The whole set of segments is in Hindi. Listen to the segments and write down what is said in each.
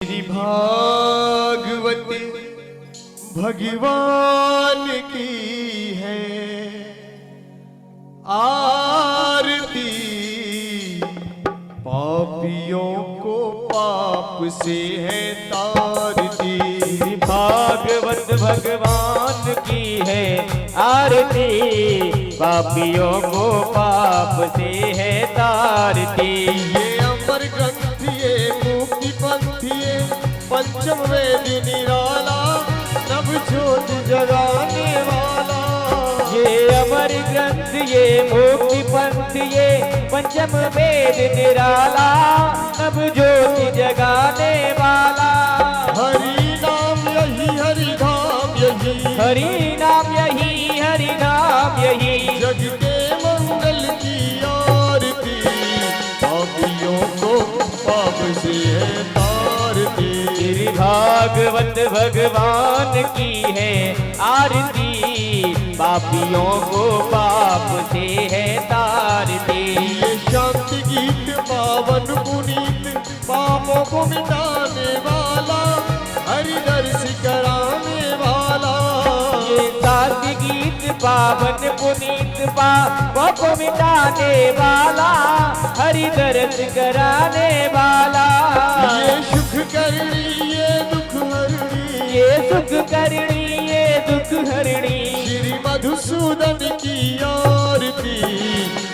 श्री भागवत भगवान की है आरती, पापियों को पाप से है तारती। भागवत भगवान की है आरती, पापियों को पाप से है तारती। ये अमर ग्रंथ ये मुक्ति पंथी ये पंचम वेद निराला, नव ज्योत जगाने वाला। ये अमर ग्रंथ ये मुक्ति पंथ ये पंचम वेद निराला, नव ज्योति जगाने वाला। हरि नाम यही हरि धाम यही, हरि नाम यही हरि नाम यही, जग के मंगल की आरती, पापियों को पाप से है तारती। श्री भागवत भगवान की है आरती, पापियों को पाप से है तारती। ये शांति गीत पावन पुनीत, पापों को मिटाने वाला, हरि दर्श कराने वाला। ये शांति गीत पावन पुनीत, पापों को मिटाने वाला, हरि दर्श कराने वाला। ये सुख करणी ये दुख हरणी, ये सुख करणी ये दुख हरणी, श्री मधुसूदन की आरती,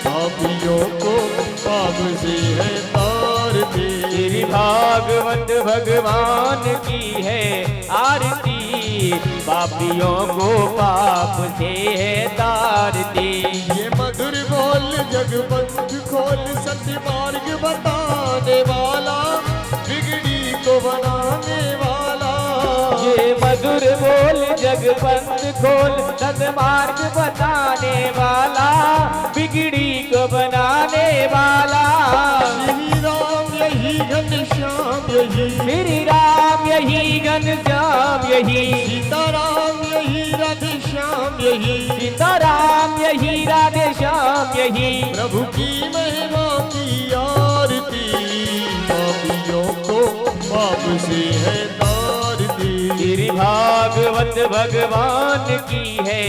पापियों को पाप से है तारती। श्री भागवत भगवान की है आरती, पापियों को पाप से है तारती। ये मधुर बोल जगबंध खोल, सत्य मार्ग बताने वाला, बिगड़ी को बनाने वाला। ये मधुर बोल जगबंध खोल, सन्मार्ग बताने वाला, बिगड़ी को बनाने वाला। श्री राम यही घनश्याम यही, श्री राम यही घनश्याम यही, सीताराम यही राधे श्याम यही, सीताराम यही राधे श्याम यही। प्रभु की महिमा की आरती, पापियों को पाप से है तारती। श्री भागवत भगवान की है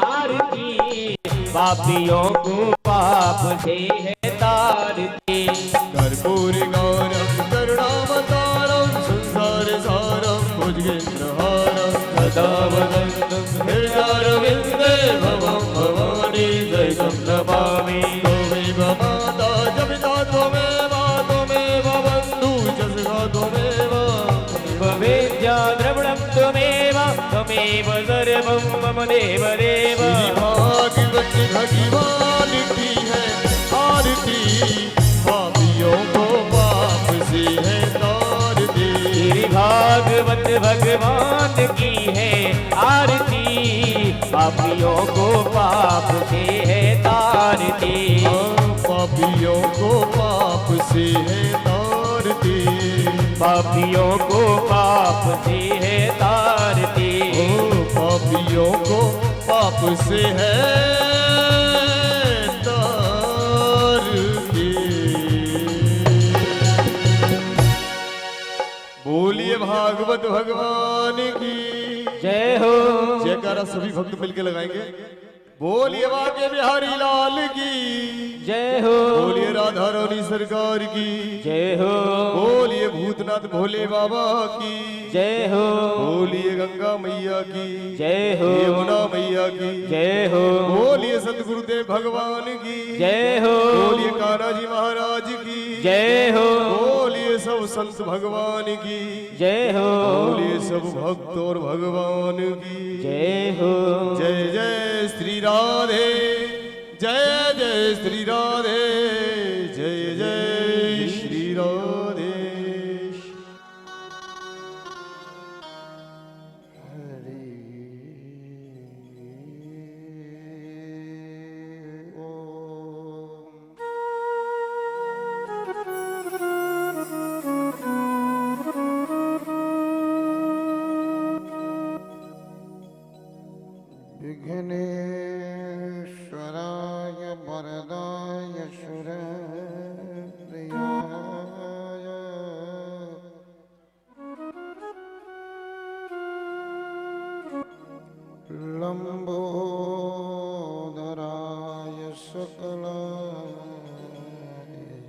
आरती, पापियों को पाप से है तारती। कर्पूर गौरम करुणावतारम, संसार सारम भुजगेन्द्रहारम, सदा वदन्तं हृदयारविन्दे भवं भवानी दैवं नमामि। त्वमेव माता च पिता त्वमेव बन्धु च सखा त्वमेव, वेद्या द्रविणं त्वमेव, त्वमेव सर्वं मम देवदेव। श्री भागवत भगवान की है आरती, पापियों को पाप से है तारती। श्री भागवत भगवान की है आरती, पापियों को पाप से है तारती। पापियों को पाप से है तारती, पापियों को पाप से है तारती। ओ पापियों को पाप से है तारती। बोलिए भागवत भगवान की जय हो। जयकारा सभी भक्त मिलके लगाएंगे। बोलिए बाके बिहारी लाल की जय हो। बोलिए राधा रानी सरकार की जय हो। बोलिए भूतनाथ भोले बाबा की जय हो। बोलिए गंगा मैया की जय हो। यमुना मैया की जय हो। बोलिए सतगुरुदेव भगवान की जय हो। बोलिए कान्हा जी महाराज की जय हो। बोलिए सब संत भगवान की जय हो। बोलिए सब भक्त और भगवान की जय हो। जय जय श्री राधे, जय जय श्री राधे, जय जय श्री राधे। विघ्नेश्वराय वरदाय सुरप्रियाय लंबोदराय सकलाय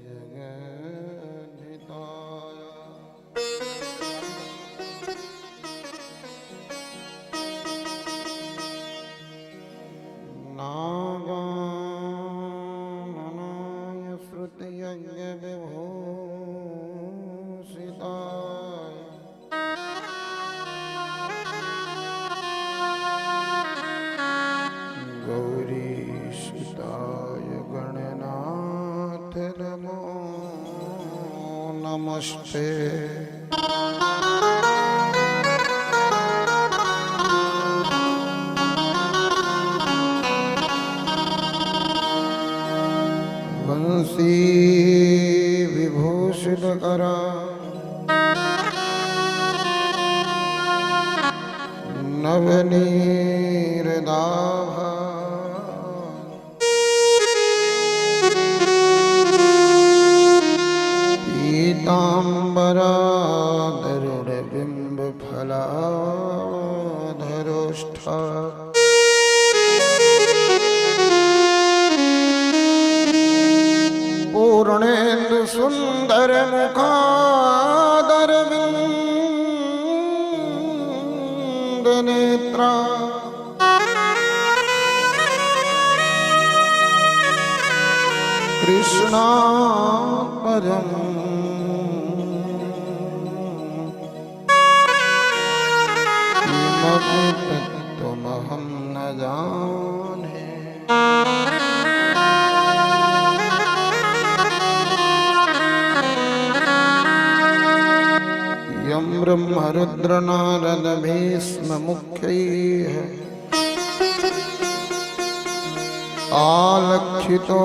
जगद्धिताय नागाननाय श्रुतियज्ञविभूषिताय गौरीसुताय गणनाथ नमो नमस्ते। बंसी विभूषित करा नवनीरदाभा पीतांबरा गरुड़बिंबफलाधरोष्ठा पूर्णेन्दु सुंदर मुखादरविंद नेत्रा कृष्णा परम किमपि तत्त्वमहं न जाने। यं ब्रह्मरुद्रनारद भीष्म मुख्यैः आलक्षितो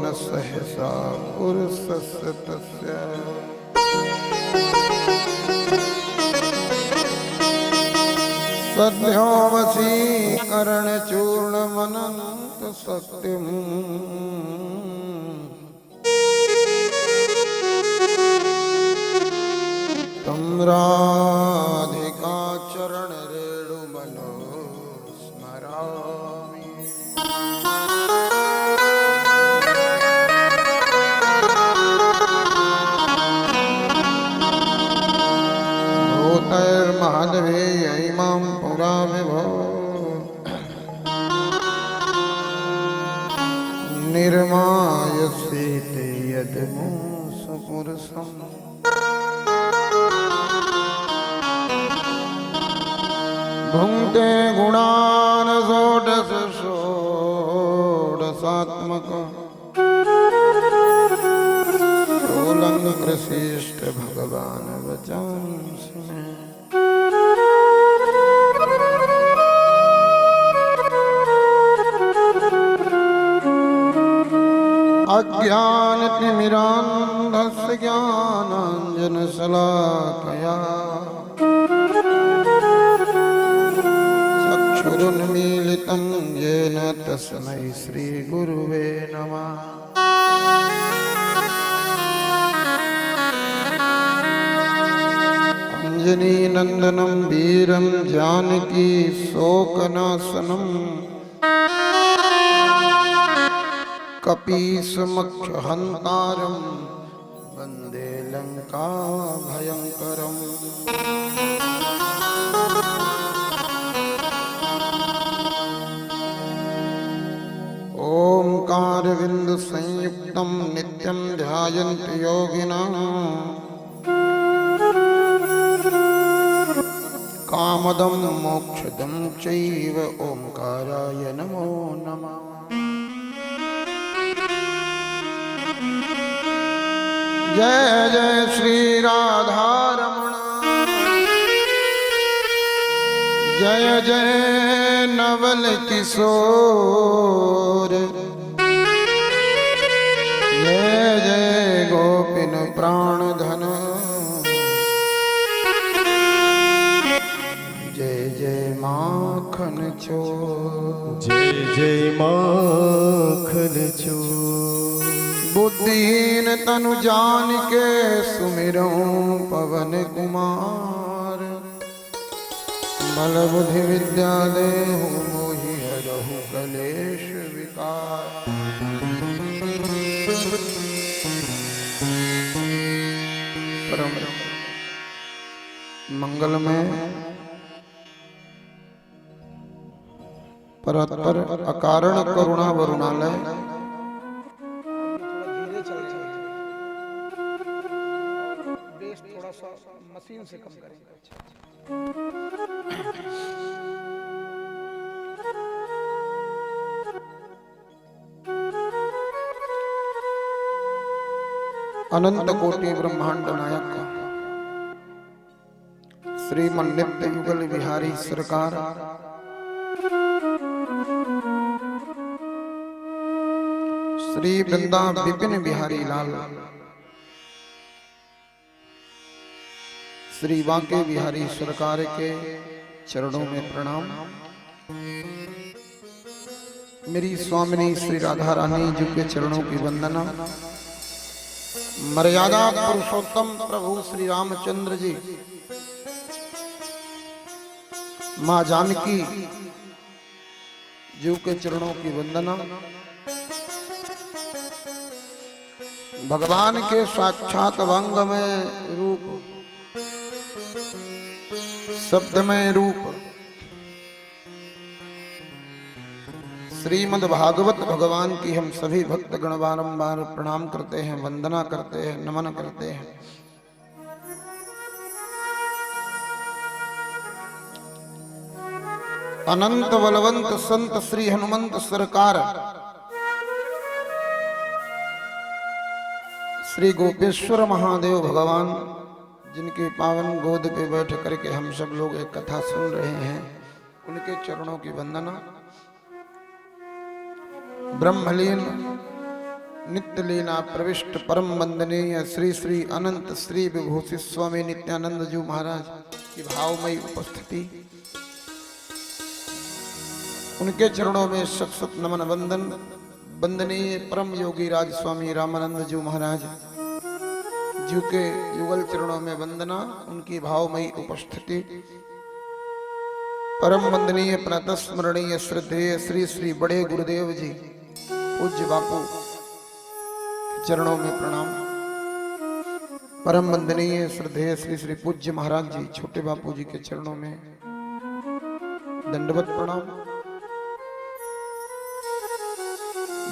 न सहसा पुरुषस्य तस्य सद्यो वशीकरणचूर्णमनन्त सत्यम् तं राधिका चरण रेणुमनो स्मरामि। भूतैर्माधवे इमां पुरा विभो निर्मायसीते यद्मूसु पुरुषम् भुङ्क्ते गुणान् षोडशात्मक स्थूलङ्कृशिष्ट भगवान् वचांसि मे। अज्ञानतिमिरान्धस्य ज्ञानाञ्जनशलाकया चक्षुरुन्मीलितं येन तस्मै श्रीगुरुवे नमः। अंजनीनन्दनं वीरं जानकी शोकनाशनं कपीशमक्षहन्तारं वन्दे लङ्काभयङ्करम्। ओंकारबिन्दुसंयुक्तं नित्यं ध्यायन्ति योगिनः कामदं मोक्षदं चैव ओंकाराय नमो नमः। जय जय श्री राधारमण जय जय नवल किशोर जय जय गोपिन प्राणधन जय जय माखन चोर जय जय माखन चोर। बुद्धिहीन तनु जान के सुमिरऊं पवन कुमार बल बुद्धि विद्या देहु मोहि हरहु कलेश विकार। परम मंगलमय परत्पर अकारण करुणा वरुणालय धीरे चल रहे हैं, बेस थोड़ा सा मशीन से कम करेंगे। अनंत कोटि ब्रह्मांड नायक श्रीमन नित्य युगल बिहारी सरकार श्री वृंदा विपिन बिहारी लाल श्री बांके बिहारी सरकार के चरणों में प्रणाम। मेरी स्वामिनी श्री राधा रानी जी के चरणों की वंदना। मर्यादा पुरुषोत्तम प्रभु श्री रामचंद्र जी मां जानकी जी के चरणों की वंदना। भगवान के साक्षात वांगमय रूप शब्दमय रूप श्रीमद् भागवत भगवान की हम सभी भक्तगण बारंबार प्रणाम करते हैं, वंदना करते हैं, नमन करते हैं। अनंत बलवंत संत श्री हनुमंत सरकार श्री गोपेश्वर महादेव भगवान जिनके पावन गोद पे बैठ करके हम सब लोग एक कथा सुन रहे हैं, उनके चरणों की वंदना। ब्रह्मलीन नित्य लीला प्रविष्ट परम वंदनीय श्री श्री अनंत श्री विभूषित स्वामी नित्यानंद जी महाराज की भावमयी उपस्थिति, उनके चरणों में शत शत नमन वंदन। वंदनीय परम योगी राज स्वामी रामानंद जी महाराज जी के युगल चरणों में वंदना, उनकी भावमयी उपस्थिति। परम वंदनीय प्रातस्मरणीय श्रद्धेय श्री श्री बड़े गुरुदेव जी पूज्य बापू चरणों में प्रणाम। परम वंदनीय श्रद्धेय श्री श्री पूज्य महाराज जी छोटे बापू जी के चरणों में दंडवत प्रणाम।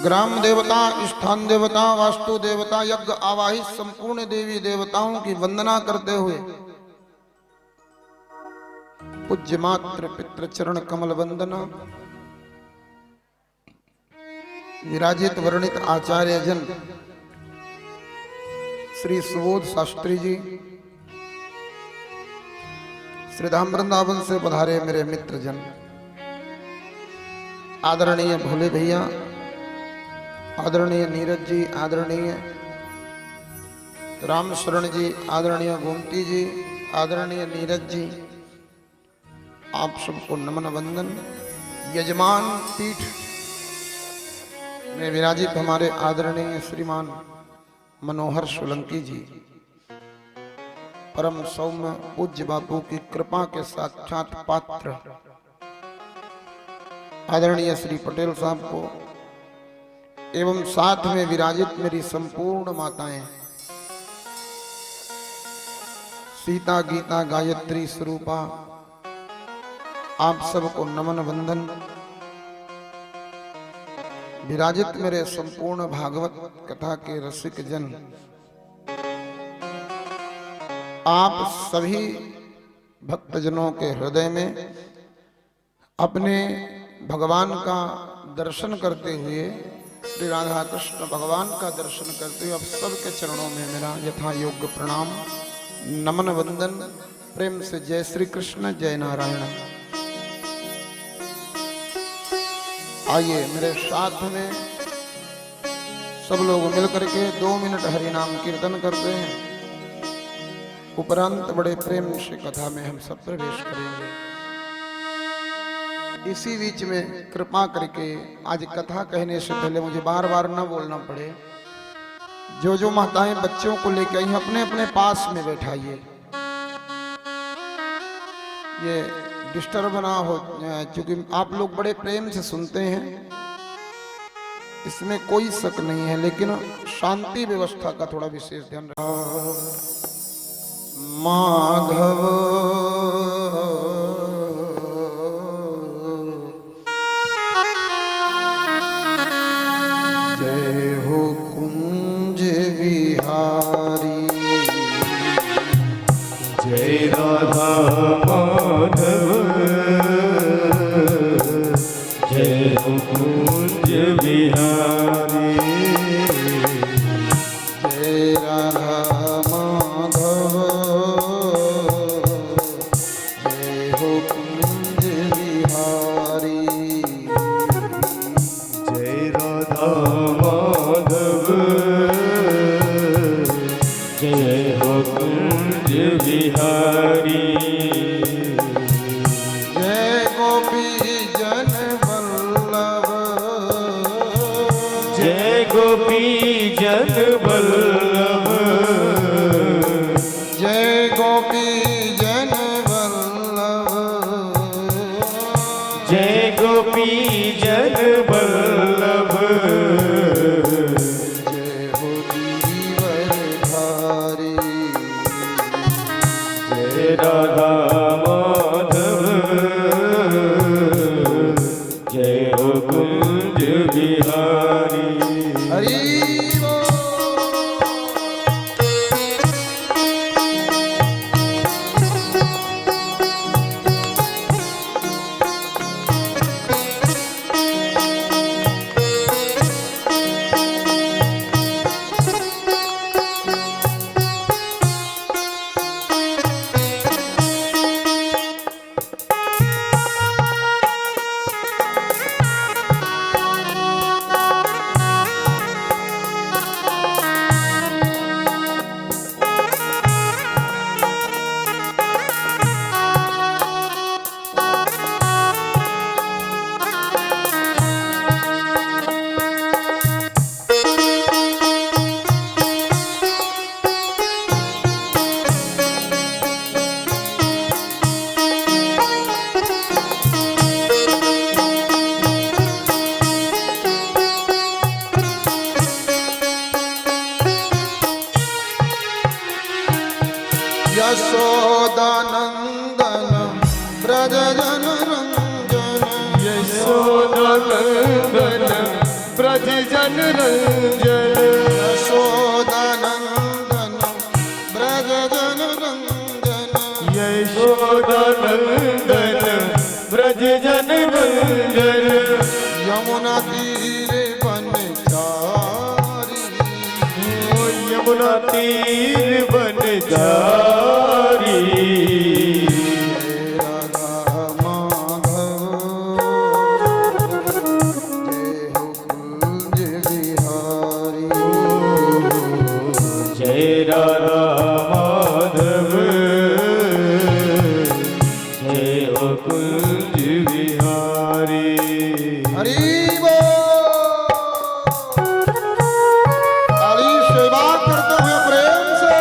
ग्राम देवता, स्थान देवता, वास्तु देवता, यज्ञ आवाहित संपूर्ण देवी देवताओं की वंदना करते हुए पूज्य मात्र पितृ चरण कमल वंदना। विराजित वर्णित आचार्य जन श्री सुबोध शास्त्री जी, श्री धाम वृंदावन से पधारे मेरे मित्र जन, आदरणीय भोले भैया, आदरणीय नीरज जी, आदरणीय राम शरण जी, आदरणीय गोमती जी, आदरणीय नीरज जी, आप सबको नमन वंदन। यजमान पीठ में विराजित हमारे आदरणीय श्रीमान मनोहर सोलंकी जी, परम सौम्य पूज्य बापू की कृपा के साक्षात पात्र आदरणीय श्री पटेल साहब को, एवं साथ में विराजित मेरी संपूर्ण माताएं सीता, गीता, गायत्री स्वरूपा, आप सबको नमन वंदन। विराजित मेरे संपूर्ण भागवत कथा के रसिक जन, आप सभी भक्तजनों के हृदय में अपने भगवान का दर्शन करते हुए, श्री राधा कृष्ण भगवान का दर्शन करते हुए आप सबके चरणों में मेरा यथा योग्य प्रणाम, नमन वंदन। प्रेम से जय श्री कृष्ण, जय नारायण। आइए मेरे साथ में सब लोग मिलकर के 2 मिनट हरि नाम कीर्तन करते हैं, उपरांत बड़े प्रेम से कथा में हम सब प्रवेश करेंगे। इसी बीच में कृपा करके आज कथा कहने से पहले मुझे बार बार न बोलना पड़े, जो जो माताएं बच्चों को लेकर आई अपने अपने पास में बैठाइए। ये डिस्टर्ब ना हो, क्योंकि आप लोग बड़े प्रेम से सुनते हैं, इसमें कोई शक नहीं है, लेकिन शांति व्यवस्था का थोड़ा विशेष ध्यान रखना। माधव जय हो कुंज विहारी, जय राधा माधव, जय हो कुंज बिहारी, जय राधा माधव, जय हो कुंज विहारी, जय राधा माधव, जय हो कुंज बिहारी, जय गोपी जन वल्लभ, जय गोपी जन वल्लभ, जय गोपी जन वल्लभ, जय गोपी जन वल्लभ, जय हो गिरिवरधारी, जय राधा माधव, जय हो कुंज बिहारी। हरि बोल। यशोदानंदन ब्रज जन रंजन, यशोदानंदन ब्रज जन रंजन, यशोदानंदन ब्रज जन रंजन, यशोदानंदन ब्रज जन रंजन, यमुना तीर बनचारी, यमुना तीर बनचारी, राधा माधव, जय हो कुंज विहारी, जय राधा माधव, जय हो कुंज बिहारी। हरि बोल। ताली से बात करते हुए प्रेम से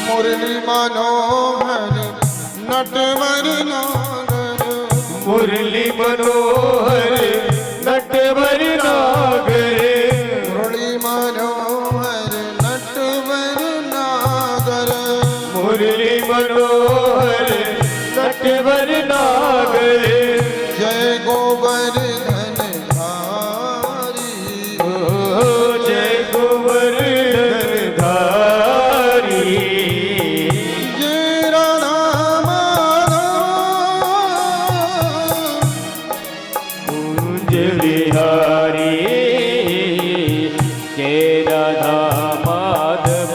मुरली मनोहर नटवर नागर, मुरली मनोहर नटवर नागर, मुरली मनोहर नटवर नागर, मुरली मनोहर नटवर नागर, जय गोवर्धन धारी, बिहारी जय राधा माधव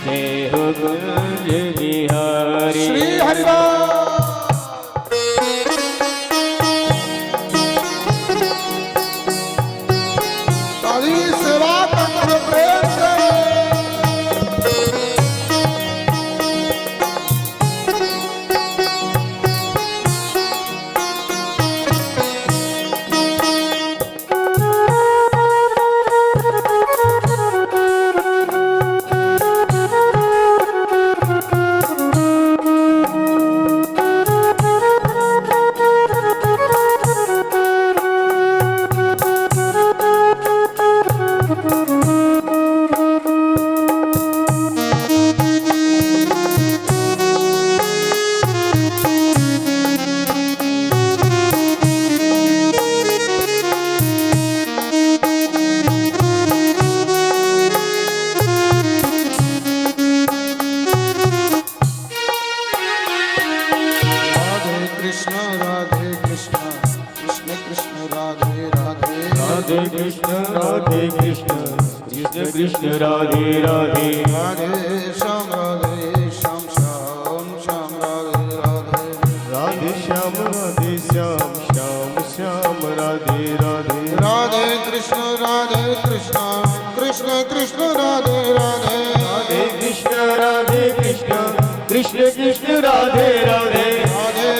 जय हो कुंज बिहारी। श्री हरिराम। ताली सेवा कर प्रेम से। कृष्ण राधे राधे राधे श्याम श्याम श्याम राधे राधे राधे श्याम श्याम श्याम राधे राधे राधे कृष्ण कृष्ण कृष्ण राधे राधे राधे कृष्ण कृष्ण कृष्ण राधे राधे राधे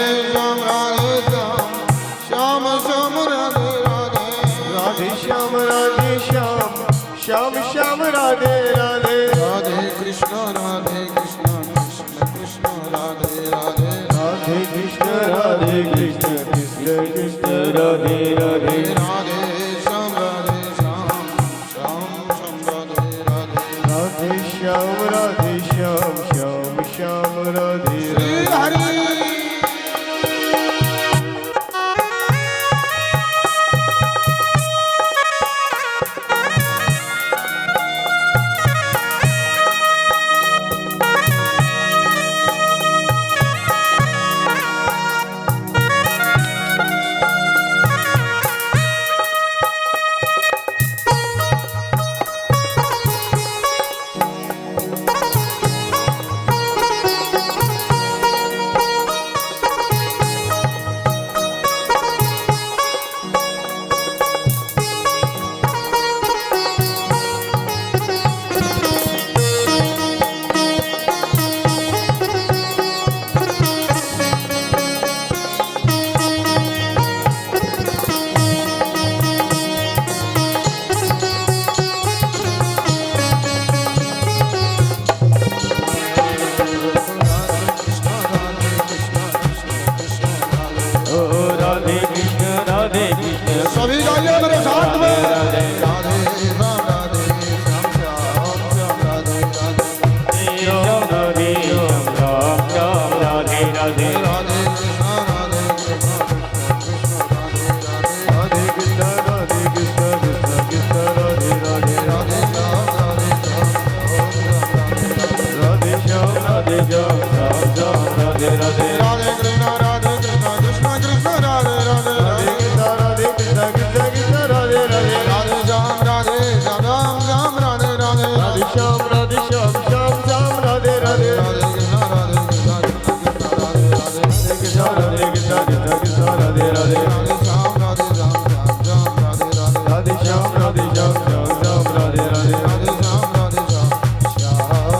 श्याम श्याम राधे राधे राधे श्याम श्याम श्याम राधे राधे राधे कृष्ण कृष्ण कृष्ण राधे राधे राधे कृष्ण कृष्ण कृष्ण राधे राधे राधे श्याम श्याम राधे राधे राधे श्याम श्याम राधे श्री हरि। सभी गाइए मेरे साथ में राधे राम राधे श्याम श्याम राधे राधे राधे राधे राधे कृष्ण कृष्ण राधे राधे राधे राधे श्याम राधे राधे राधे राधे कृष्ण कृष्ण कृष्ण राधे राधे राधे कृष्ण राधे राधे राधे श्याम राधे श्याम राधे राधे राधे श्याम श्याम राधे राधे राधे कृष्ण कृष्ण राधे राधे राधे श्याम राधे श्याम राधे राधे राधे श्याम राधे श्याम राधे राधे राधे श्याम राधे श्याम राधे।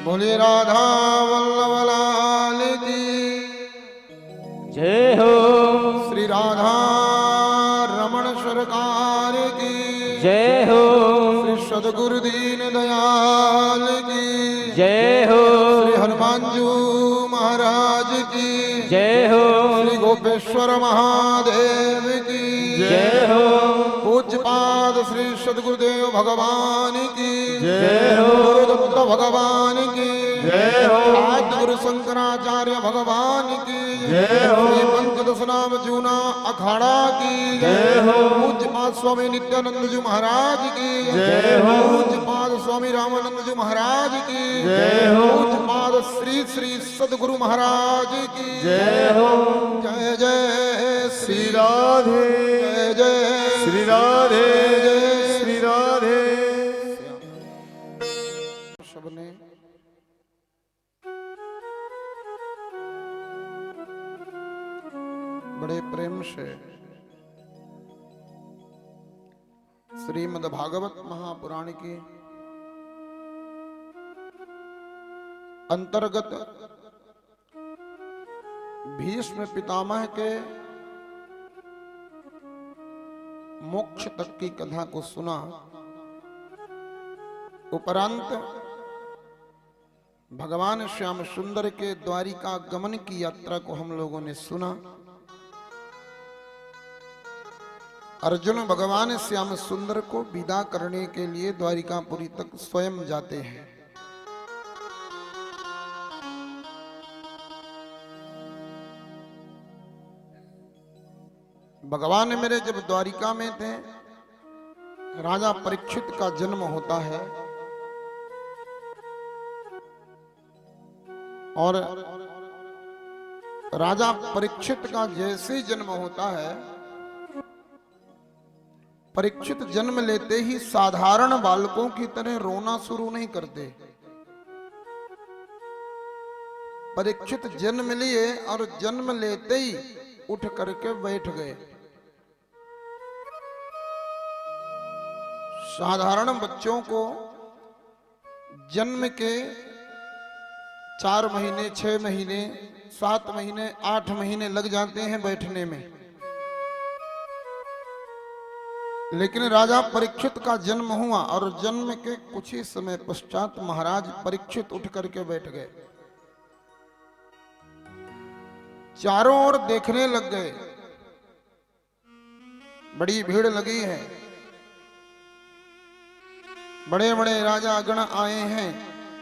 बोले राधा वल्लभ लाल की जय हो श्री राधा रमण सरकार की जय हो श्री सदगुरु दीन दयाल की जय हो श्री हनुमानजू महाराज की जय हो श्री गोपेश्वर महादेव की जय हो पूज्यपाद श्री सदगुरुदेव भगवान की जय हो गुरुदत्त भगवान की जय हो आद्य गुरु शंकराचार्य भगवान की जय हो श्री पंचदश नाम जूना अखाड़ा की जय हो पूज्यपाद स्वामी नित्यानंद जी महाराज की जय हो पूज्यपाद स्वामी रामानंद जी महाराज की जय हो। पूज्य पाद श्री श्री सदगुरु महाराज की जय हो। जय जय श्री राधे जय जय श्री राधे श्री राधे। सबने बड़े प्रेम से श्रीमद् भागवत महापुराण की अंतर्गत भीष्म पितामह के मोक्ष तक की कथा को सुना। उपरांत भगवान श्याम सुंदर के द्वारिका गमन की यात्रा को हम लोगों ने सुना। अर्जुन भगवान श्याम सुंदर को विदा करने के लिए द्वारिकापुरी तक स्वयं जाते हैं। भगवान मेरे जब द्वारिका में थे, राजा परीक्षित का जन्म होता है और राजा परीक्षित का जैसे ही जन्म होता है, परीक्षित जन्म लेते ही साधारण बालकों की तरह रोना शुरू नहीं करते। परीक्षित जन्म लिए और जन्म लेते ही उठ करके बैठ गए। साधारण बच्चों को जन्म के 4 महीने, 6 महीने, 7 महीने, 8 महीने लग जाते हैं बैठने में, लेकिन राजा परीक्षित का जन्म हुआ और जन्म के कुछ ही समय पश्चात महाराज परीक्षित उठ करके बैठ गए। चारों ओर देखने लग गए, बड़ी भीड़ लगी है, बड़े बड़े राजा गण आए हैं,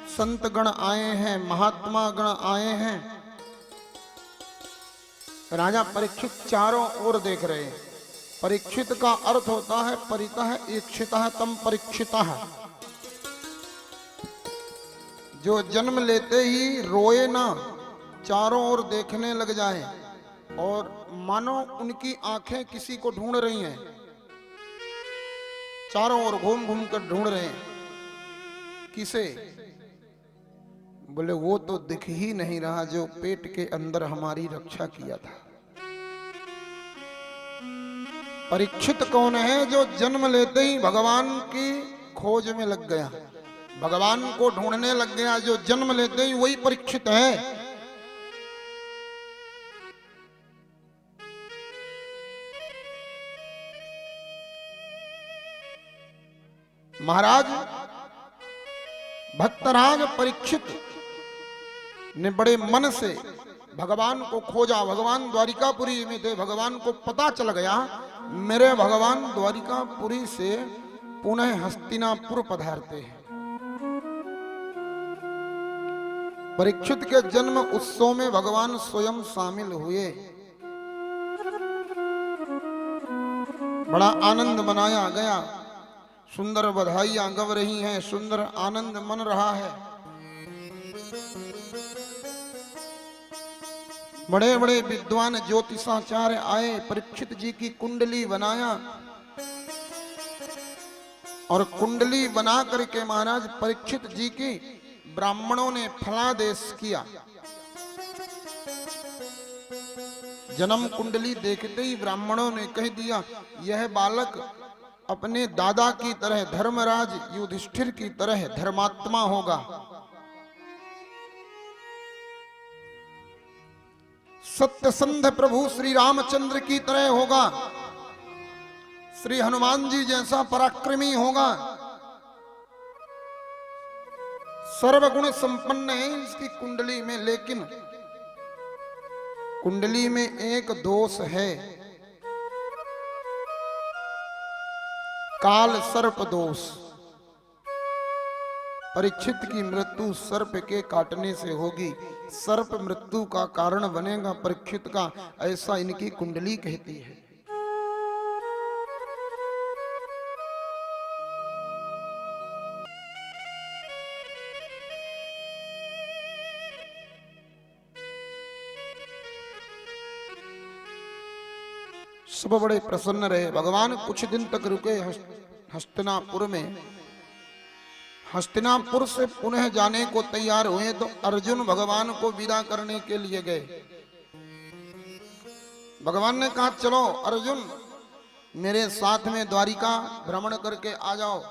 संत गण आए हैं, महात्मा गण आए हैं। राजा परीक्षित चारों ओर देख रहे हैं। परीक्षित का अर्थ होता है परितः ईक्षितः तम परीक्षितः, जो जन्म लेते ही रोए ना, चारों ओर देखने लग जाए और मानो उनकी आंखें किसी को ढूंढ रही हैं, चारों ओर घूम घूम कर ढूंढ रहे हैं। किसे? बोले वो तो दिख ही नहीं रहा जो पेट के अंदर हमारी रक्षा किया था। परीक्षित कौन है? जो जन्म लेते ही भगवान की खोज में लग गया, भगवान को ढूंढने लग गया। जो जन्म लेते ही वही परीक्षित है। महाराज भक्तराज परीक्षित ने बड़े मन से भगवान को खोजा। भगवान द्वारिकापुरी में थे। भगवान को पता चल गया मेरे भगवान द्वारिकापुरी से पुनः हस्तिनापुर पधारते हैं। परीक्षित के जन्म उत्सव में भगवान स्वयं शामिल हुए। बड़ा आनंद मनाया गया, सुंदर बधाइयां गव रही हैं, सुंदर आनंद मन रहा है। बड़े बड़े विद्वान ज्योतिषाचार्य आए, परीक्षित जी की कुंडली बनाया और कुंडली बना करके महाराज परीक्षित जी की ब्राह्मणों ने फलादेश किया। जन्म कुंडली देखते ही ब्राह्मणों ने कह दिया यह बालक अपने दादा की तरह, धर्मराज युधिष्ठिर की तरह धर्मात्मा होगा, सत्यसंध प्रभु श्री रामचंद्र की तरह होगा, श्री हनुमान जी जैसा पराक्रमी होगा, सर्वगुण संपन्न है इसकी कुंडली में। लेकिन कुंडली में एक दोष है, काल सर्प दोष। परीक्षित की मृत्यु सर्प के काटने से होगी, सर्प मृत्यु का कारण बनेगा परीक्षित का, ऐसा इनकी कुंडली कहती है। सब बड़े प्रसन्न रहे। भगवान कुछ दिन तक रुके हस्तिनापुर में। हस्तिनापुर से पुनः जाने को तैयार हुए तो अर्जुन भगवान को विदा करने के लिए गए। भगवान ने कहा चलो अर्जुन मेरे साथ में द्वारिका भ्रमण करके आ जाओ।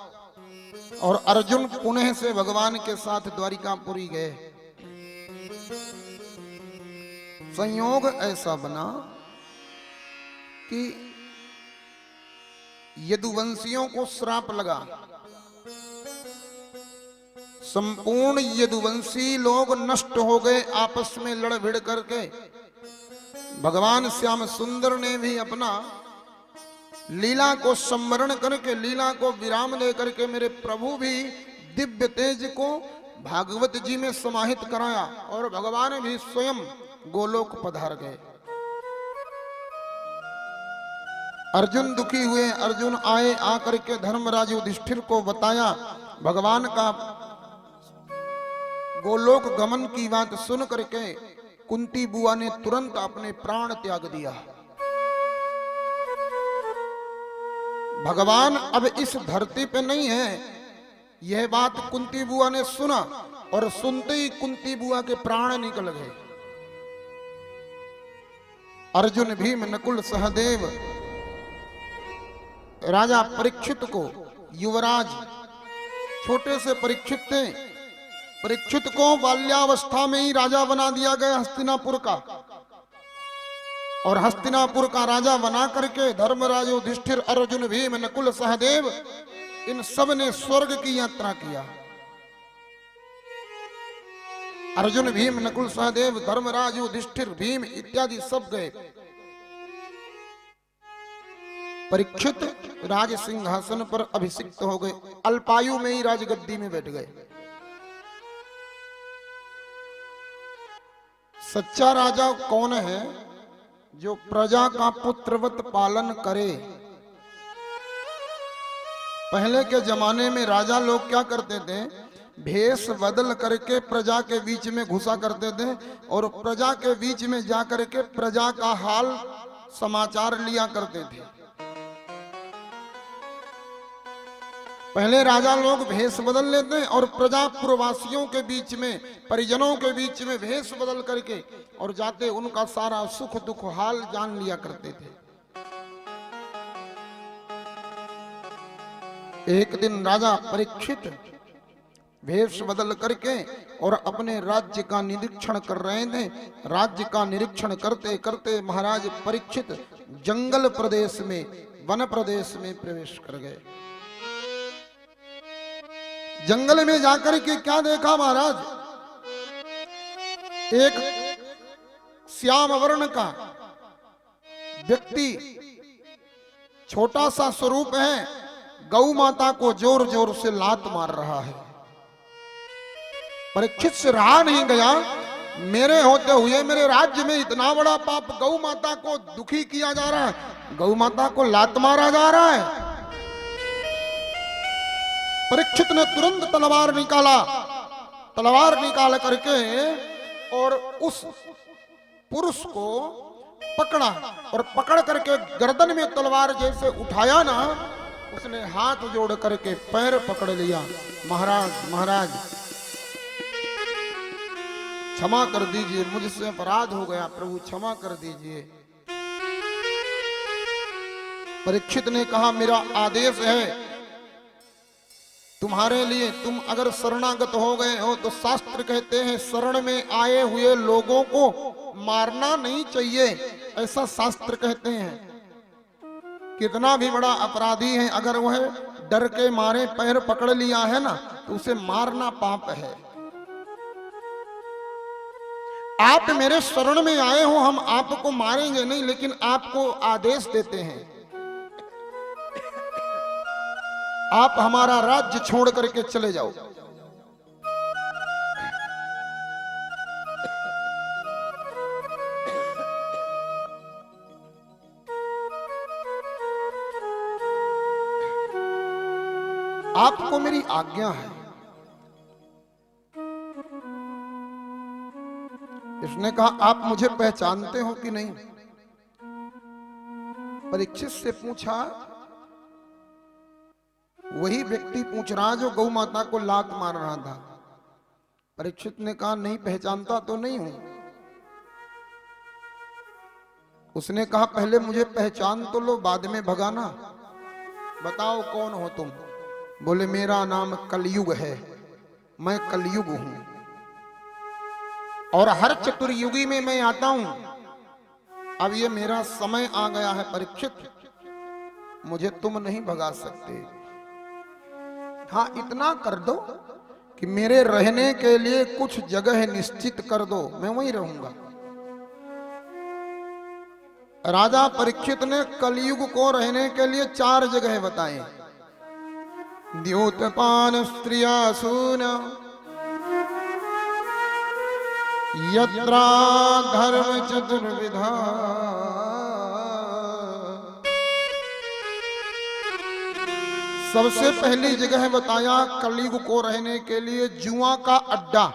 और अर्जुन पुनः से भगवान के साथ द्वारिकापुरी गए। संयोग ऐसा बना कि यदुवंशियों को श्राप लगा। संपूर्ण यदुवंशी लोग नष्ट हो गए आपस में लड़ भिड़ करके। भगवान श्याम सुंदर ने भी अपना लीला को स्मरण करके, लीला को विराम दे करके मेरे प्रभु भी दिव्य तेज को भागवत जी में समाहित कराया और भगवान भी स्वयं गोलोक पधार गए। अर्जुन दुखी हुए। अर्जुन आए, आकर के धर्मराज युधिष्ठिर को बताया। भगवान का गोलोक गमन की बात सुन करके कुंती बुआ ने तुरंत अपने प्राण त्याग दिया। भगवान अब इस धरती पे नहीं है, यह बात कुंती बुआ ने सुना और सुनते ही कुंती बुआ के प्राण निकल गए। अर्जुन भीम नकुल सहदेव राजा परीक्षित को, युवराज छोटे से परीक्षित थे, परीक्षित को बाल्यावस्था में ही राजा बना दिया गया हस्तिनापुर का। और हस्तिनापुर का राजा बना करके धर्मराज युधिष्ठिर, अर्जुन भीम नकुल सहदेव इन सब ने स्वर्ग की यात्रा किया। अर्जुन भीम नकुल सहदेव धर्मराज युधिष्ठिर भीम इत्यादि सब गए। परीक्षित राज सिंहासन पर अभिषिक्त हो गए, अल्पायु में ही राजगद्दी में बैठ गए। सच्चा राजा कौन है? जो प्रजा का पुत्रवत पालन करे। पहले के जमाने में राजा लोग क्या करते थे? भेष बदल करके प्रजा के बीच में घुसा करते थे और प्रजा के बीच में जाकर के प्रजा का हाल समाचार लिया करते थे। पहले राजा लोग भेष बदल लेते और प्रजा पुरवासियों के बीच में, परिजनों के बीच में भेष बदल करके और जाते उनका सारा सुख दुख हाल जान लिया करते थे। एक दिन राजा परीक्षित भेष बदल करके और अपने राज्य का निरीक्षण कर रहे थे। राज्य का निरीक्षण करते करते महाराज परीक्षित जंगल प्रदेश में, वन प्रदेश में प्रवेश कर गए। जंगल में जाकर के क्या देखा महाराज? एक श्याम वर्ण का व्यक्ति, छोटा सा स्वरूप है, गौ माता को जोर जोर से लात मार रहा है। परीक्षित से रहा नहीं गया, मेरे होते हुए मेरे राज्य में इतना बड़ा पाप, गौ माता को दुखी किया जा रहा है, गौ माता को लात मारा जा रहा है। परीक्षित ने तुरंत तलवार निकाला, तलवार निकाल करके और उस पुरुष को पकड़ा और पकड़ करके गर्दन में तलवार जैसे उठाया ना, उसने हाथ जोड़ करके पैर पकड़ लिया। महाराज महाराज क्षमा कर दीजिए, मुझसे अपराध हो गया, प्रभु क्षमा कर दीजिए। परीक्षित ने कहा मेरा आदेश है तुम्हारे लिए, तुम अगर शरणागत हो गए हो तो शास्त्र कहते हैं शरण में आए हुए लोगों को मारना नहीं चाहिए, ऐसा शास्त्र कहते हैं। कितना भी बड़ा अपराधी है, अगर वह डर के मारे पैर पकड़ लिया है ना, तो उसे मारना पाप है। आप मेरे शरण में आए हो, हम आपको मारेंगे नहीं, लेकिन आपको आदेश देते हैं आप हमारा राज्य छोड़ करके चले जाओ। आपको मेरी आज्ञा है। इसने कहा आप मुझे पहचानते हो कि नहीं? परीक्षित से पूछा, वही व्यक्ति पूछ रहा जो गौ माता को लात मार रहा था। परीक्षित ने कहा, नहीं पहचानता तो नहीं हूं। उसने कहा, पहले मुझे पहचान तो लो, बाद में भगाना। बताओ कौन हो तुम? बोले, मेरा नाम कलयुग है, मैं कलयुग हूं और हर चतुर्युगी में मैं आता हूं। अब ये मेरा समय आ गया है परीक्षित, मुझे तुम नहीं भगा सकते। हाँ, इतना कर दो कि मेरे रहने के लिए कुछ जगह निश्चित कर दो, मैं वहीं रहूंगा। राजा परीक्षित ने कलयुग को रहने के लिए 4 जगह बताए। द्योतपान स्त्रियासून यत्रा धर्म चतुर्विधा। सबसे पहली जगह बताया कलयुग को रहने के लिए जुआ का अड्डा।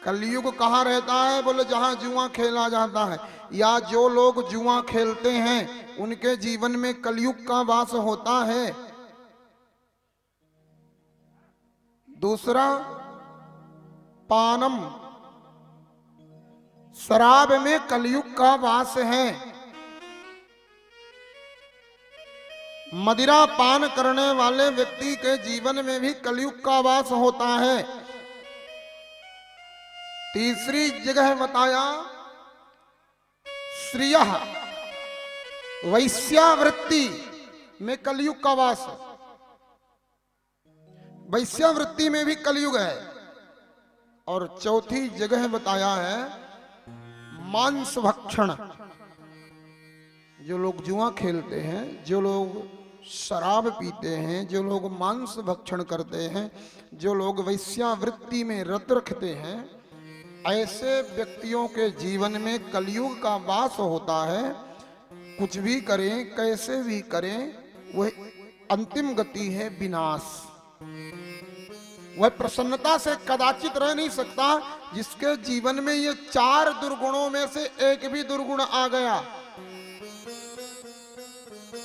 कलयुग कहाँ रहता है? बोले, जहां जुआ खेला जाता है या जो लोग जुआ खेलते हैं उनके जीवन में कलयुग का वास होता है। दूसरा, पानम, शराब में कलयुग का वास है। मदिरा पान करने वाले व्यक्ति के जीवन में भी कलयुग का वास होता है। तीसरी जगह बताया श्रियः, वैश्यावृत्ति में कलयुग का वास। वैश्यावृत्ति में भी कलयुग है। और चौथी जगह बताया है मांस भक्षण। जो लोग जुआ खेलते हैं, जो लोग शराब पीते हैं, जो लोग मांस भक्षण करते हैं, जो लोग वैश्यावृत्ति में रत रखते हैं, ऐसे व्यक्तियों के जीवन में कलयुग का वास होता है। कुछ भी करें, कैसे भी करें, वह अंतिम गति है विनाश। वह प्रसन्नता से कदाचित रह नहीं सकता जिसके जीवन में ये 4 दुर्गुणों में से एक भी दुर्गुण आ गया।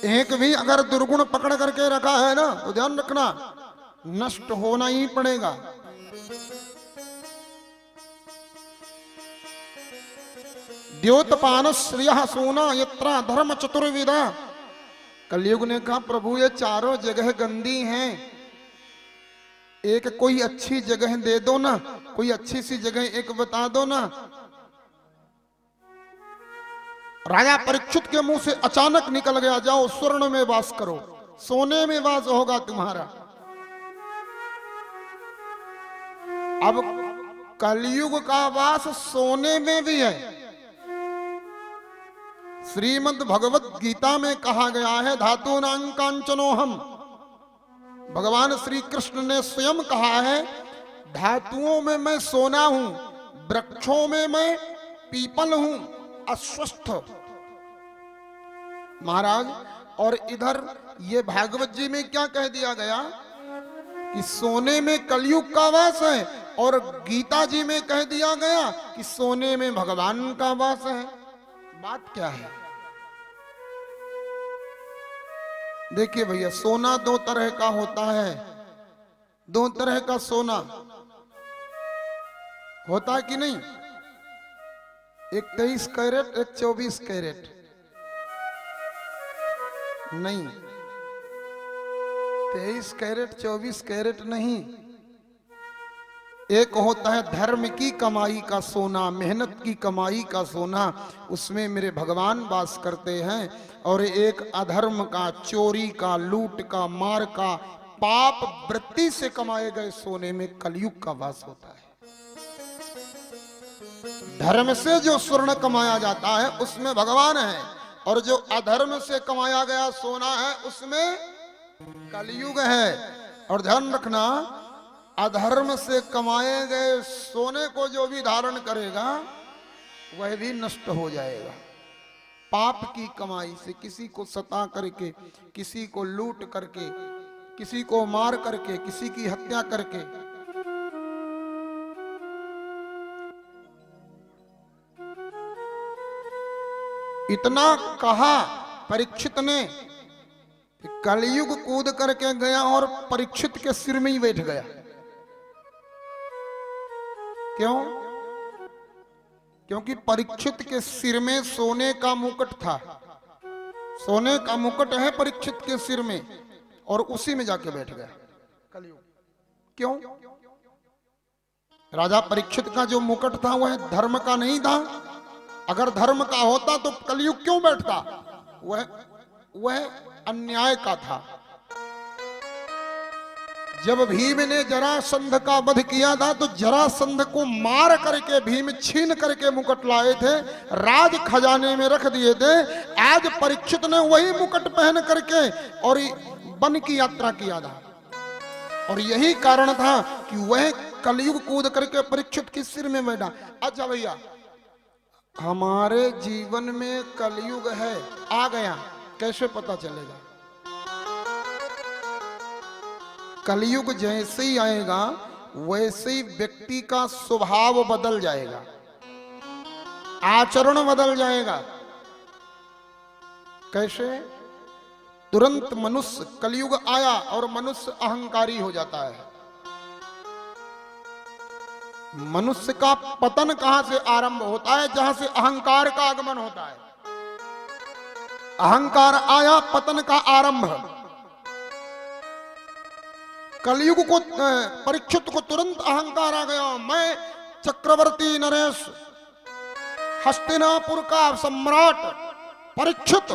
एक भी अगर दुर्गुण पकड़ करके रखा है ना, तो ध्यान रखना, नष्ट होना ही पड़ेगा। द्योतपान श्रियः सूना यत्रा धर्म चतुर्विधा। कलयुग ने कहा, प्रभु ये 4 जगह गंदी हैं, एक कोई अच्छी जगह दे दो ना, कोई अच्छी सी जगह एक बता दो ना। राजा परीक्षित के मुंह से अचानक निकल गया, जाओ स्वर्ण में वास करो, सोने में वास होगा तुम्हारा। अब कलयुग का वास सोने में भी है। श्रीमद् भगवत गीता में कहा गया है, धातूनां कांचनोहम। भगवान श्री कृष्ण ने स्वयं कहा है, धातुओं में मैं सोना हूं, वृक्षों में मैं पीपल हूं, अश्वस्थ। महाराज, और इधर ये भागवत जी में क्या कह दिया गया कि सोने में कलयुग का वास है, और गीता जी में कह दिया गया कि सोने में भगवान का वास है। बात क्या है? देखिए भैया, सोना 2 तरह का होता है। 2 तरह का सोना होता है कि नहीं? एक 23 कैरेट, एक 24 कैरेट। नहीं, 23 कैरेट 24 कैरेट नहीं। एक होता है धर्म की कमाई का सोना, मेहनत की कमाई का सोना, उसमें मेरे भगवान वास करते हैं। और एक अधर्म का, चोरी का, लूट का, मार का, पाप वृत्ति से कमाए गए सोने में कलयुग का वास होता है। धर्म से जो स्वर्ण कमाया जाता है उसमें भगवान है, और जो अधर्म से कमाया गया सोना है उसमें कलयुग है। और ध्यान रखना, अधर्म से कमाए गए सोने को जो भी धारण करेगा वह भी नष्ट हो जाएगा। पाप की कमाई से, किसी को सता करके, किसी को लूट करके, किसी को मार करके, किसी की हत्या करके, इतना कहा परीक्षित ने कि कलयुग कूद करके गया और परीक्षित के सिर में ही बैठ गया। क्यों? क्योंकि परीक्षित के सिर में सोने का मुकुट था। सोने का मुकुट है परीक्षित के सिर में, और उसी में जाके बैठ गया कलयुग। क्यों? राजा परीक्षित का जो मुकुट था वह धर्म का नहीं था। अगर धर्म का होता तो कलयुग क्यों बैठता? वह अन्याय का था। जब भीम ने जरासंध का वध किया था तो जरासंध को मार करके भीम छीन करके मुकुट लाए थे, राज खजाने में रख दिए थे। आज परीक्षित ने वही मुकुट पहन करके और वन की यात्रा किया था, और यही कारण था कि वह कलयुग कूद करके परीक्षित के सिर में बैठा। अच्छा भैया, हमारे जीवन में कलयुग है, आ गया, कैसे पता चलेगा? कलयुग जैसे ही आएगा वैसे ही व्यक्ति का स्वभाव बदल जाएगा, आचरण बदल जाएगा। कैसे? तुरंत मनुष्य, कलयुग आया और मनुष्य अहंकारी हो जाता है। मनुष्य का पतन कहां से आरंभ होता है? जहां से अहंकार का आगमन होता है। अहंकार आया, पतन का आरंभ। कलयुग को, परीक्षित को तुरंत अहंकार आ गया। मैं चक्रवर्ती नरेश, हस्तिनापुर का सम्राट परीक्षित,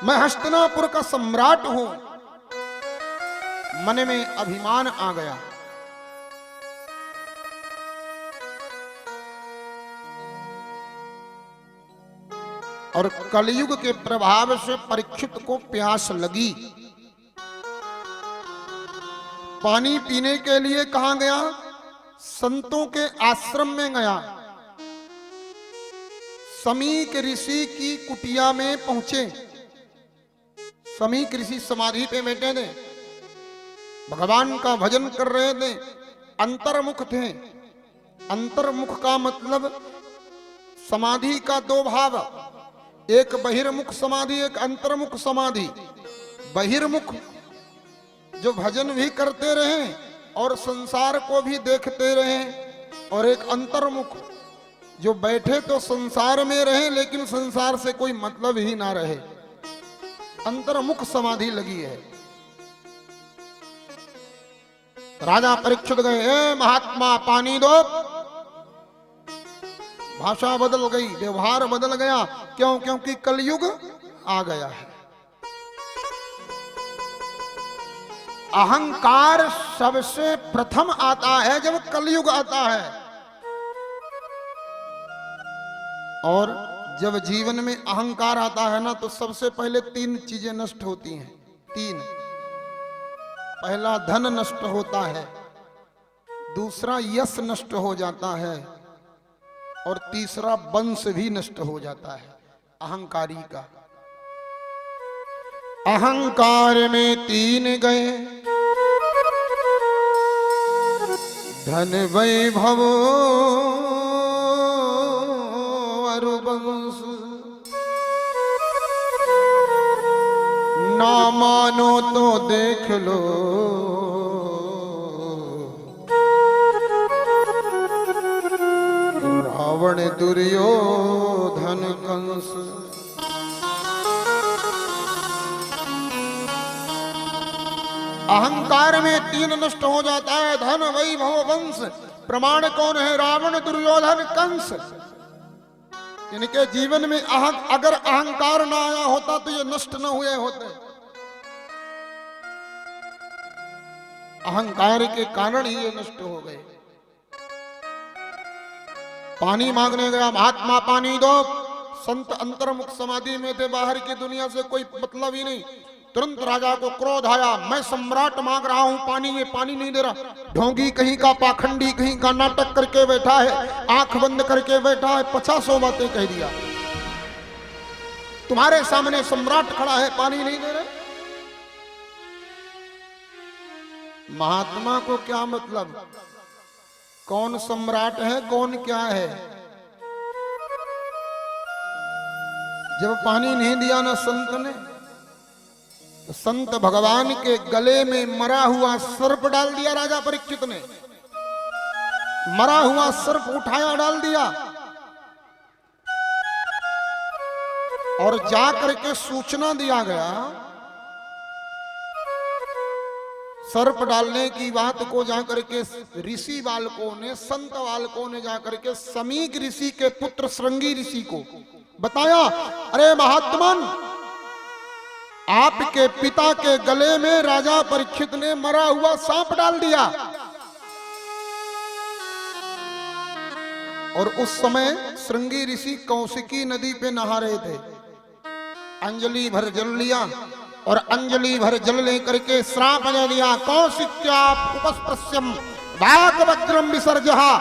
मैं हस्तिनापुर का सम्राट हूं। मन में अभिमान आ गया। और कलयुग के प्रभाव से परीक्षित को प्यास लगी। पानी पीने के लिए कहां गया? संतों के आश्रम में गया। समीक ऋषि की कुटिया में पहुंचे। समीक ऋषि समाधि पे बैठे थे, भगवान का भजन कर रहे थे, अंतर्मुख थे। अंतर्मुख का मतलब समाधि का दो भाव, एक बहिर्मुख समाधि, एक अंतर्मुख समाधि। बहिर्मुख जो भजन भी करते रहे और संसार को भी देखते रहे, और एक अंतर्मुख जो बैठे तो संसार में रहे लेकिन संसार से कोई मतलब ही ना रहे। अंतर्मुख समाधि लगी है। राजा परीक्षित गए, ए महात्मा पानी दो। भाषा बदल गई, व्यवहार बदल गया। क्यों? क्योंकि कलयुग आ गया है। अहंकार सबसे प्रथम आता है जब कलयुग आता है, और जब जीवन में अहंकार आता है ना तो सबसे पहले तीन चीजें नष्ट होती हैं। तीन। पहला धन नष्ट होता है, दूसरा यश नष्ट हो जाता है, और तीसरा वंश भी नष्ट हो जाता है अहंकारी का। अहंकार में तीन गए, धन वैभव और वंश। ना मानो तो देख लो, रावण दुर्योधन कंस। अहंकार में तीन नष्ट हो जाता है, धन वैभव वंश। प्रमाण कौन है? रावण दुर्योधन कंस। इनके जीवन में अगर अहंकार ना आया होता तो ये नष्ट न हुए होते। अहंकार के कारण ही ये नष्ट हो गए। पानी मांगने गया, महात्मा पानी दो। संत अंतर्मुख समाधि में थे, बाहर की दुनिया से कोई मतलब ही नहीं। तुरंत राजा को क्रोध आया, मैं सम्राट मांग रहा हूं पानी, ये पानी नहीं दे रहा। ढोंगी कहीं का, पाखंडी कहीं का, नाटक करके बैठा है, आंख बंद करके बैठा है, 50 बातें कह दिया। तुम्हारे सामने सम्राट खड़ा है, पानी नहीं दे रहे। महात्मा को क्या मतलब? कौन सम्राट है, कौन क्या है? जब पानी नहीं दिया ना संत ने, तो संत भगवान के गले में मरा हुआ सर्प डाल दिया राजा परीक्षित ने। मरा हुआ सर्प उठाया डाल दिया और जाकर के सूचना दिया गया। सर्प डालने की बात को जाकर के ऋषि बालकों ने, संत बालकों ने जाकर के समीक ऋषि के पुत्र श्रृंगी ऋषि को बताया। अरे महात्मन, आपके पिता के गले में राजा परीक्षित ने मरा हुआ सांप डाल दिया। और उस समय श्रृंगी ऋषि कौशिकी नदी पे नहा रहे थे। अंजलि भर जल लिया और अंजलि भर जल लेकर के श्राप दे दिया। कौशिक्याप उपस्पृश्यम वाक्वज्रम विसर्जहा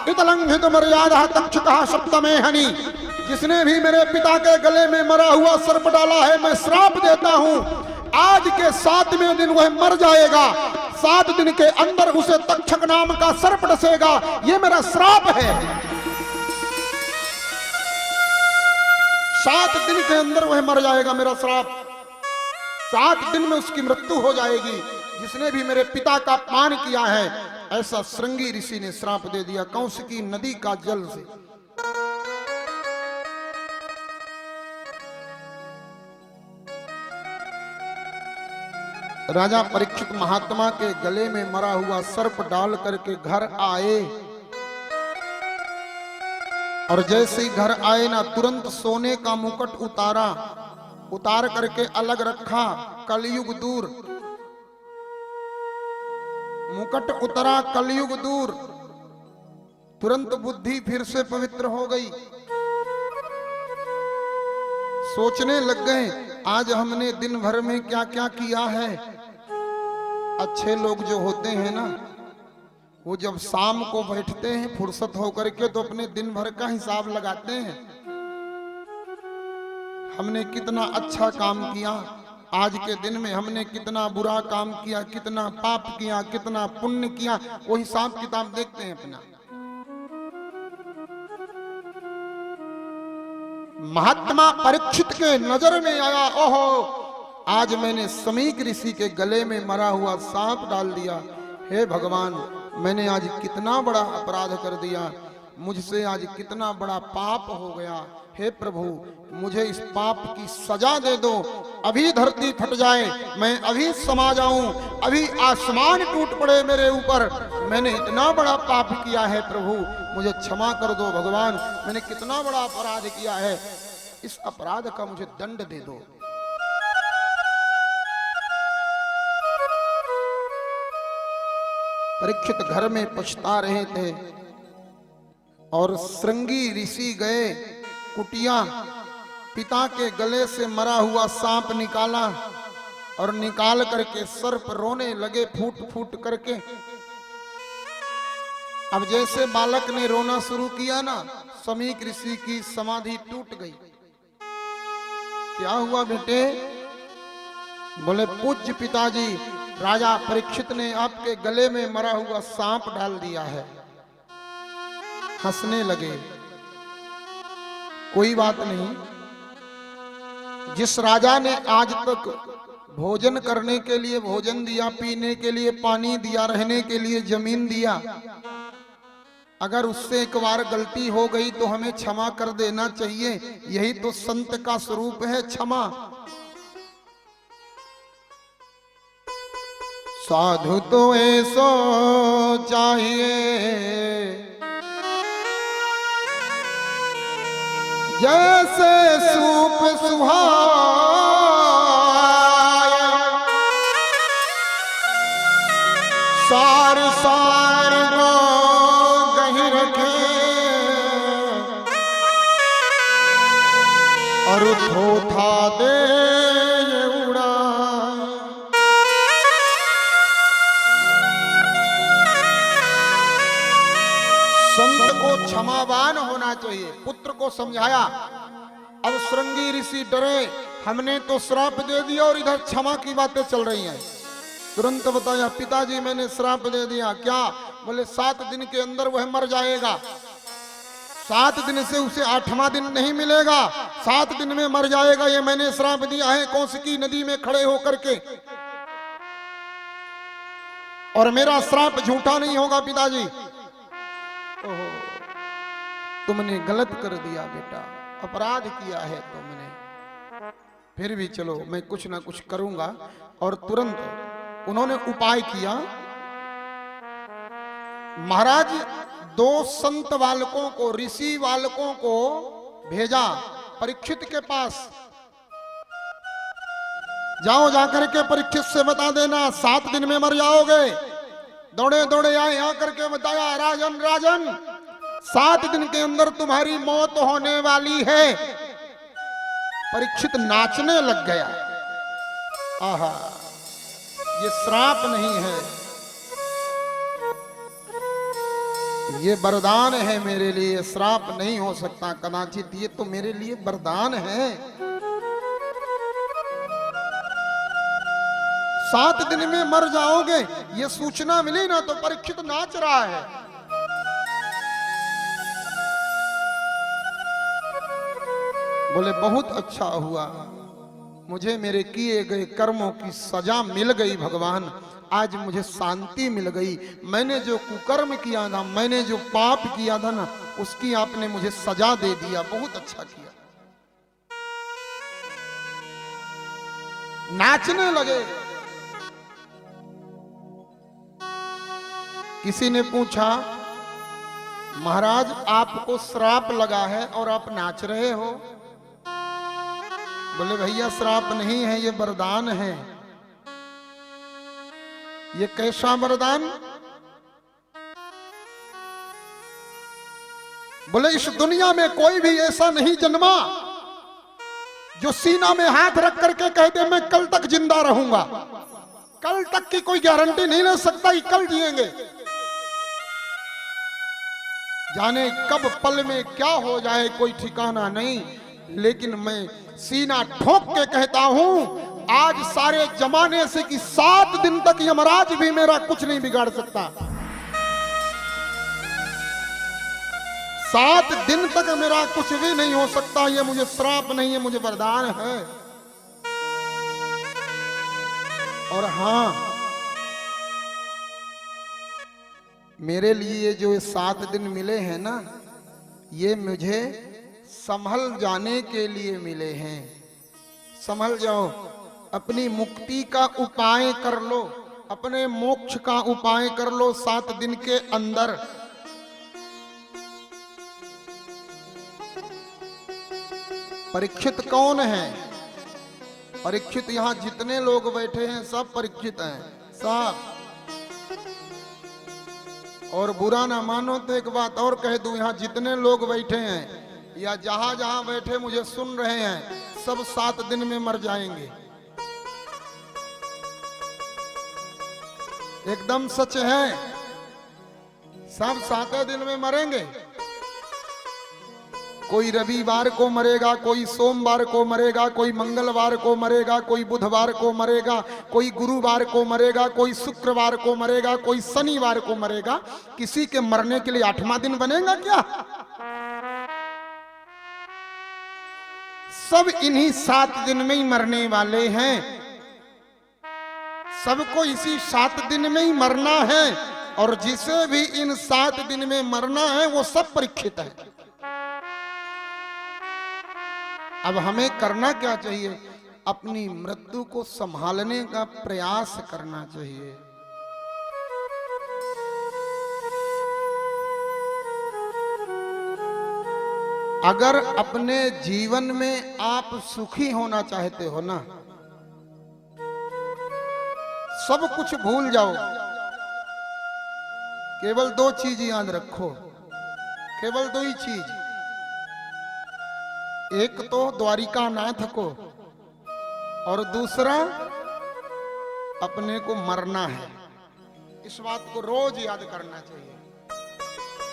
इतलंघित मर्यादा तक्षकः सप्तमे हनि। जिसने भी मेरे पिता के गले में मरा हुआ सर्प डाला है, मैं श्राप देता हूं, आज के 7वें दिन वह मर जाएगा। 7 दिन के अंदर उसे तक्षक नाम का सर्प डसेगा। ये मेरा श्राप है। 7 दिन के अंदर वह मर जाएगा, मेरा श्राप। 7 दिन में उसकी मृत्यु हो जाएगी, जिसने भी मेरे पिता का अपमान किया है। ऐसा श्रृंगी ऋषि ने श्राप दे दिया कौशिकी नदी का जल से। राजा परीक्षित महात्मा के गले में मरा हुआ सर्प डाल करके घर आए और जैसे ही घर आए ना, तुरंत सोने का मुकुट उतारा, उतार करके अलग रखा। कलयुग दूर, मुकुट उतरा, कलयुग दूर। तुरंत बुद्धि फिर से पवित्र हो गई। सोचने लग गए, आज हमने दिन भर में क्या क्या किया है। अच्छे लोग जो होते हैं ना, वो जब शाम को बैठते हैं फुर्सत होकर के, तो अपने दिन भर का हिसाब लगाते हैं। हमने कितना अच्छा काम किया, आज के दिन में हमने कितना बुरा काम किया, कितना पाप किया, कितना पुण्य किया, वो हिसाब किताब देखते हैं अपना। महात्मा परीक्षित के नजर में आया, ओहो, आज मैंने समीक ऋषि के गले में मरा हुआ सांप डाल दिया। हे भगवान, मैंने आज कितना बड़ा अपराध कर दिया, मुझसे आज कितना बड़ा पाप हो गया। हे प्रभु, मुझे इस पाप की सजा दे दो। अभी धरती फट जाए, मैं अभी समा जाऊं, अभी आसमान टूट पड़े मेरे ऊपर। मैंने इतना बड़ा पाप किया है प्रभु, मुझे क्षमा कर दो भगवान। मैंने कितना बड़ा अपराध किया है, इस अपराध का मुझे दंड दे दो। परीक्षित घर में पछता रहे थे और श्रृंगी ऋषि गए कुटिया, पिता के गले से मरा हुआ सांप निकाला और निकाल करके सर्प रोने लगे फूट फूट करके। अब जैसे बालक ने रोना शुरू किया ना, समीक ऋषि की समाधि टूट गई। क्या हुआ बेटे? बोले पूज्य पिताजी, राजा परीक्षित ने आपके गले में मरा हुआ सांप डाल दिया है। हंसने लगे। कोई बात नहीं, जिस राजा ने आज तक भोजन करने के लिए भोजन दिया, पीने के लिए पानी दिया, रहने के लिए जमीन दिया, अगर उससे एक बार गलती हो गई तो हमें क्षमा कर देना चाहिए। यही तो संत का स्वरूप है, क्षमा। साधु तो ऐसो चाहिए जैसे सूप सुहाए, सार सार को गही रखे और थोथा दे उड़ा। संत को क्षमावान होना चाहिए। पुत्र को समझाया। अब श्रृंगी ऋषि डरे, हमने तो श्राप दे दिया और इधर क्षमा की बातें चल रही हैं। तुरंत बताया, पिताजी मैंने श्राप दे दिया। क्या? बोले 7 दिन के अंदर वह मर जाएगा। 7 दिन से उसे 8वां दिन नहीं मिलेगा, 7 दिन में मर जाएगा। ये मैंने श्राप दिया है कौशिकी नदी में खड़े होकर के, और मेरा श्राप झूठा नहीं होगा पिताजी। ओहो, तुमने गलत कर दिया बेटा, अपराध किया है तुमने। फिर भी चलो मैं कुछ ना कुछ करूंगा। और तुरंत उन्होंने उपाय किया। महाराज 2 संत बालकों को, ऋषि बालकों को भेजा परीक्षित के पास। जाओ जाकर के परीक्षित से बता देना 7 दिन में मर जाओगे। दौड़े दौड़े आए, आकर के बताया राजन राजन 7 दिन के अंदर तुम्हारी मौत होने वाली है। परीक्षित नाचने लग गया। आहा, ये श्राप नहीं है, ये वरदान है मेरे लिए, श्राप नहीं हो सकता कदाचित, ये तो मेरे लिए वरदान है। 7 दिन में मर जाओगे, ये सूचना मिली ना तो परीक्षित नाच रहा है। बोले बहुत अच्छा हुआ, मुझे मेरे किए गए कर्मों की सजा मिल गई भगवान, आज मुझे शांति मिल गई। मैंने जो कुकर्म किया था, मैंने जो पाप किया था ना, उसकी आपने मुझे सजा दे दिया, बहुत अच्छा किया। नाचने लगे। किसी ने पूछा महाराज आपको श्राप लगा है और आप नाच रहे हो? बोले भैया श्राप नहीं है, ये वरदान है। ये कैसा वरदान? बोले इस दुनिया में कोई भी ऐसा नहीं जन्मा जो सीना में हाथ रख करके कहते मैं कल तक जिंदा रहूंगा। कल तक की कोई गारंटी नहीं ले सकता कि कल जिएंगे। जाने कब पल में क्या हो जाए कोई ठिकाना नहीं, लेकिन मैं सीना ठोक के कहता हूं आज सारे जमाने से कि 7 दिन तक यमराज भी मेरा कुछ नहीं बिगाड़ सकता। 7 दिन तक मेरा कुछ भी नहीं हो सकता। ये मुझे श्राप नहीं है, मुझे वरदान है। और हां, मेरे लिए जो 7 दिन मिले हैं ना, ये मुझे संभल जाने के लिए मिले हैं। संभल जाओ, अपनी मुक्ति का उपाय कर लो, अपने मोक्ष का उपाय कर लो 7 दिन के अंदर। परीक्षित कौन है? परीक्षित यहां जितने लोग बैठे हैं सब परीक्षित हैं, सब। और बुरा ना मानो तो एक बात और कह दूं, यहां जितने लोग बैठे हैं या जहां जहां बैठे मुझे सुन रहे हैं, सब 7 दिन में मर जाएंगे। एकदम सच है, सब 7 दिन में मरेंगे। कोई रविवार को मरेगा, कोई सोमवार को मरेगा, कोई मंगलवार को मरेगा, कोई बुधवार को मरेगा, कोई गुरुवार को मरेगा, कोई शुक्रवार को मरेगा, कोई शनिवार को मरेगा। किसी के मरने के लिए 8वां दिन बनेगा क्या? सब इन्हीं 7 दिन में ही मरने वाले हैं। सबको इसी 7 दिन में ही मरना है, और जिसे भी इन 7 दिन में मरना है वो सब परीक्षित है। अब हमें करना क्या चाहिए? अपनी मृत्यु को संभालने का प्रयास करना चाहिए। अगर अपने जीवन में आप सुखी होना चाहते हो ना, सब कुछ भूल जाओ, केवल 2 चीज याद रखो, केवल 2 ही चीज। एक तो द्वारिका नाथ को, और दूसरा अपने को मरना है। इस बात को रोज याद करना चाहिए।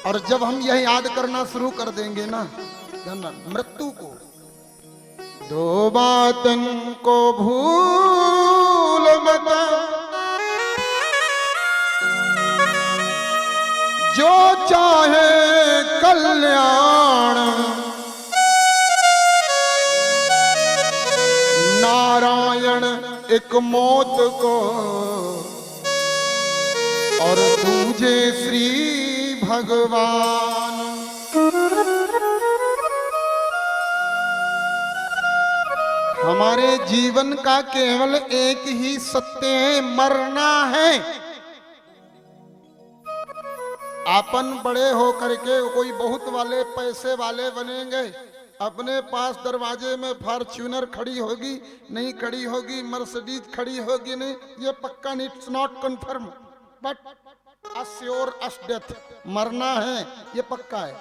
और जब हम यह याद करना शुरू कर देंगे ना मृत्यु को, 2 बातन को भूल मत, जो चाहे कल्याण। नारायण एक मौत को और दूजे श्री भगवान। हमारे जीवन का केवल एक ही सत्य है, मरना है। अपन बड़े हो करके कोई बहुत वाले पैसे वाले बनेंगे, अपने पास दरवाजे में फॉर्च्यूनर खड़ी होगी नहीं खड़ी होगी, मर्सिडीज खड़ी होगी नहीं, ये पक्का नहीं, it's not confirm but assure us death. मरना है, ये पक्का है,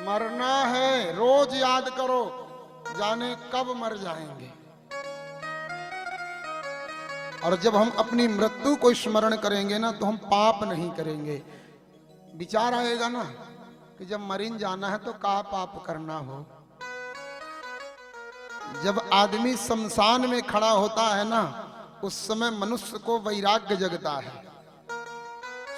मरना है। रोज याद करो, जाने कब मर जाएंगे। और जब हम अपनी मृत्यु को स्मरण करेंगे ना, तो हम पाप नहीं करेंगे। विचार आएगा ना कि जब मरीन जाना है तो का पाप करना हो। जब आदमी शमशान में खड़ा होता है ना, उस समय मनुष्य को वैराग्य जगता है।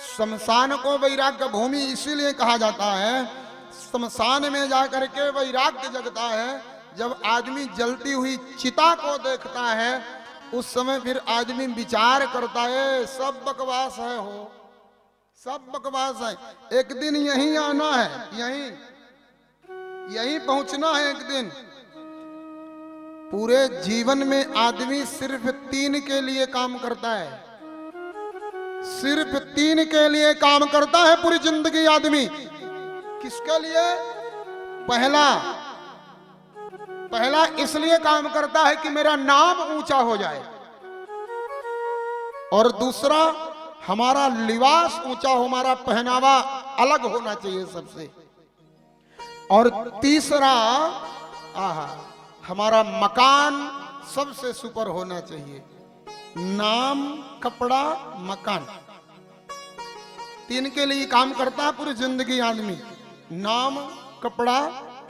शमशान को वैराग्य भूमि इसीलिए कहा जाता है, शमशान में जाकर के वैराग्य जगता है। जब आदमी जलती हुई चिता को देखता है, उस समय फिर आदमी विचार करता है, सब बकवास है, हो सब बकवास है। एक दिन यहीं आना है, यहीं पहुंचना है एक दिन। पूरे जीवन में आदमी सिर्फ 3 के लिए काम करता है, सिर्फ 3 के लिए काम करता है पूरी जिंदगी आदमी। किसके लिए? पहला इसलिए काम करता है कि मेरा नाम ऊंचा हो जाए, और दूसरा हमारा लिबास ऊंचा हो, हमारा पहनावा अलग होना चाहिए सबसे, और तीसरा हमारा मकान सबसे सुपर होना चाहिए। नाम, कपड़ा, मकान, 3 के लिए काम करता है पूरी जिंदगी आदमी। नाम, कपड़ा,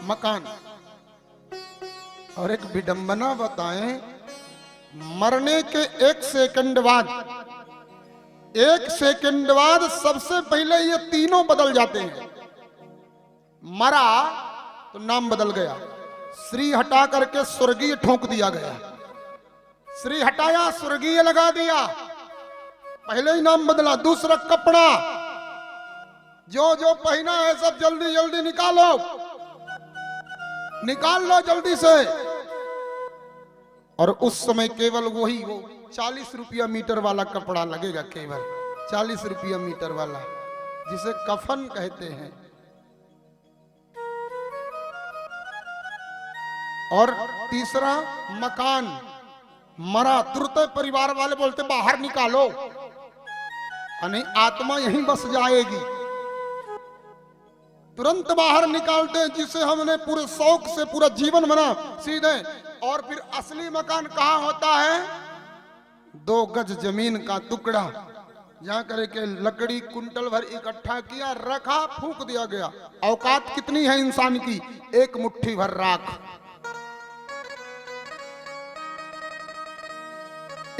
मकान। और एक विडंबना बताएं, मरने के 1 सेकंड बाद सबसे पहले ये तीनों बदल जाते हैं। मरा तो नाम बदल गया, श्री हटा करके स्वर्गीय ठोक दिया गया, श्री हटाया स्वर्गीय लगा दिया, पहले ही नाम बदला। दूसरा कपड़ा, जो जो पहना है सब जल्दी जल्दी निकाल लो जल्दी से। और उस समय केवल वो 40 रुपया मीटर वाला कपड़ा लगेगा, केवल 40 रुपया मीटर वाला, जिसे कफन कहते हैं। और तीसरा मकान, मरा तुरंत परिवार वाले बोलते बाहर निकालो, नहीं आत्मा यहीं बस जाएगी। तुरंत बाहर निकालते हैं, जिसे हमने पूरे शौक से पूरा जीवन बना सीधे। और फिर असली मकान कहाँ होता है? 2 गज जमीन का टुकड़ा, जहां करके लकड़ी कुंटल भर इकट्ठा किया, रखा, फूंक दिया गया। औकात कितनी है इंसान की? 1 मुट्ठी भर राख।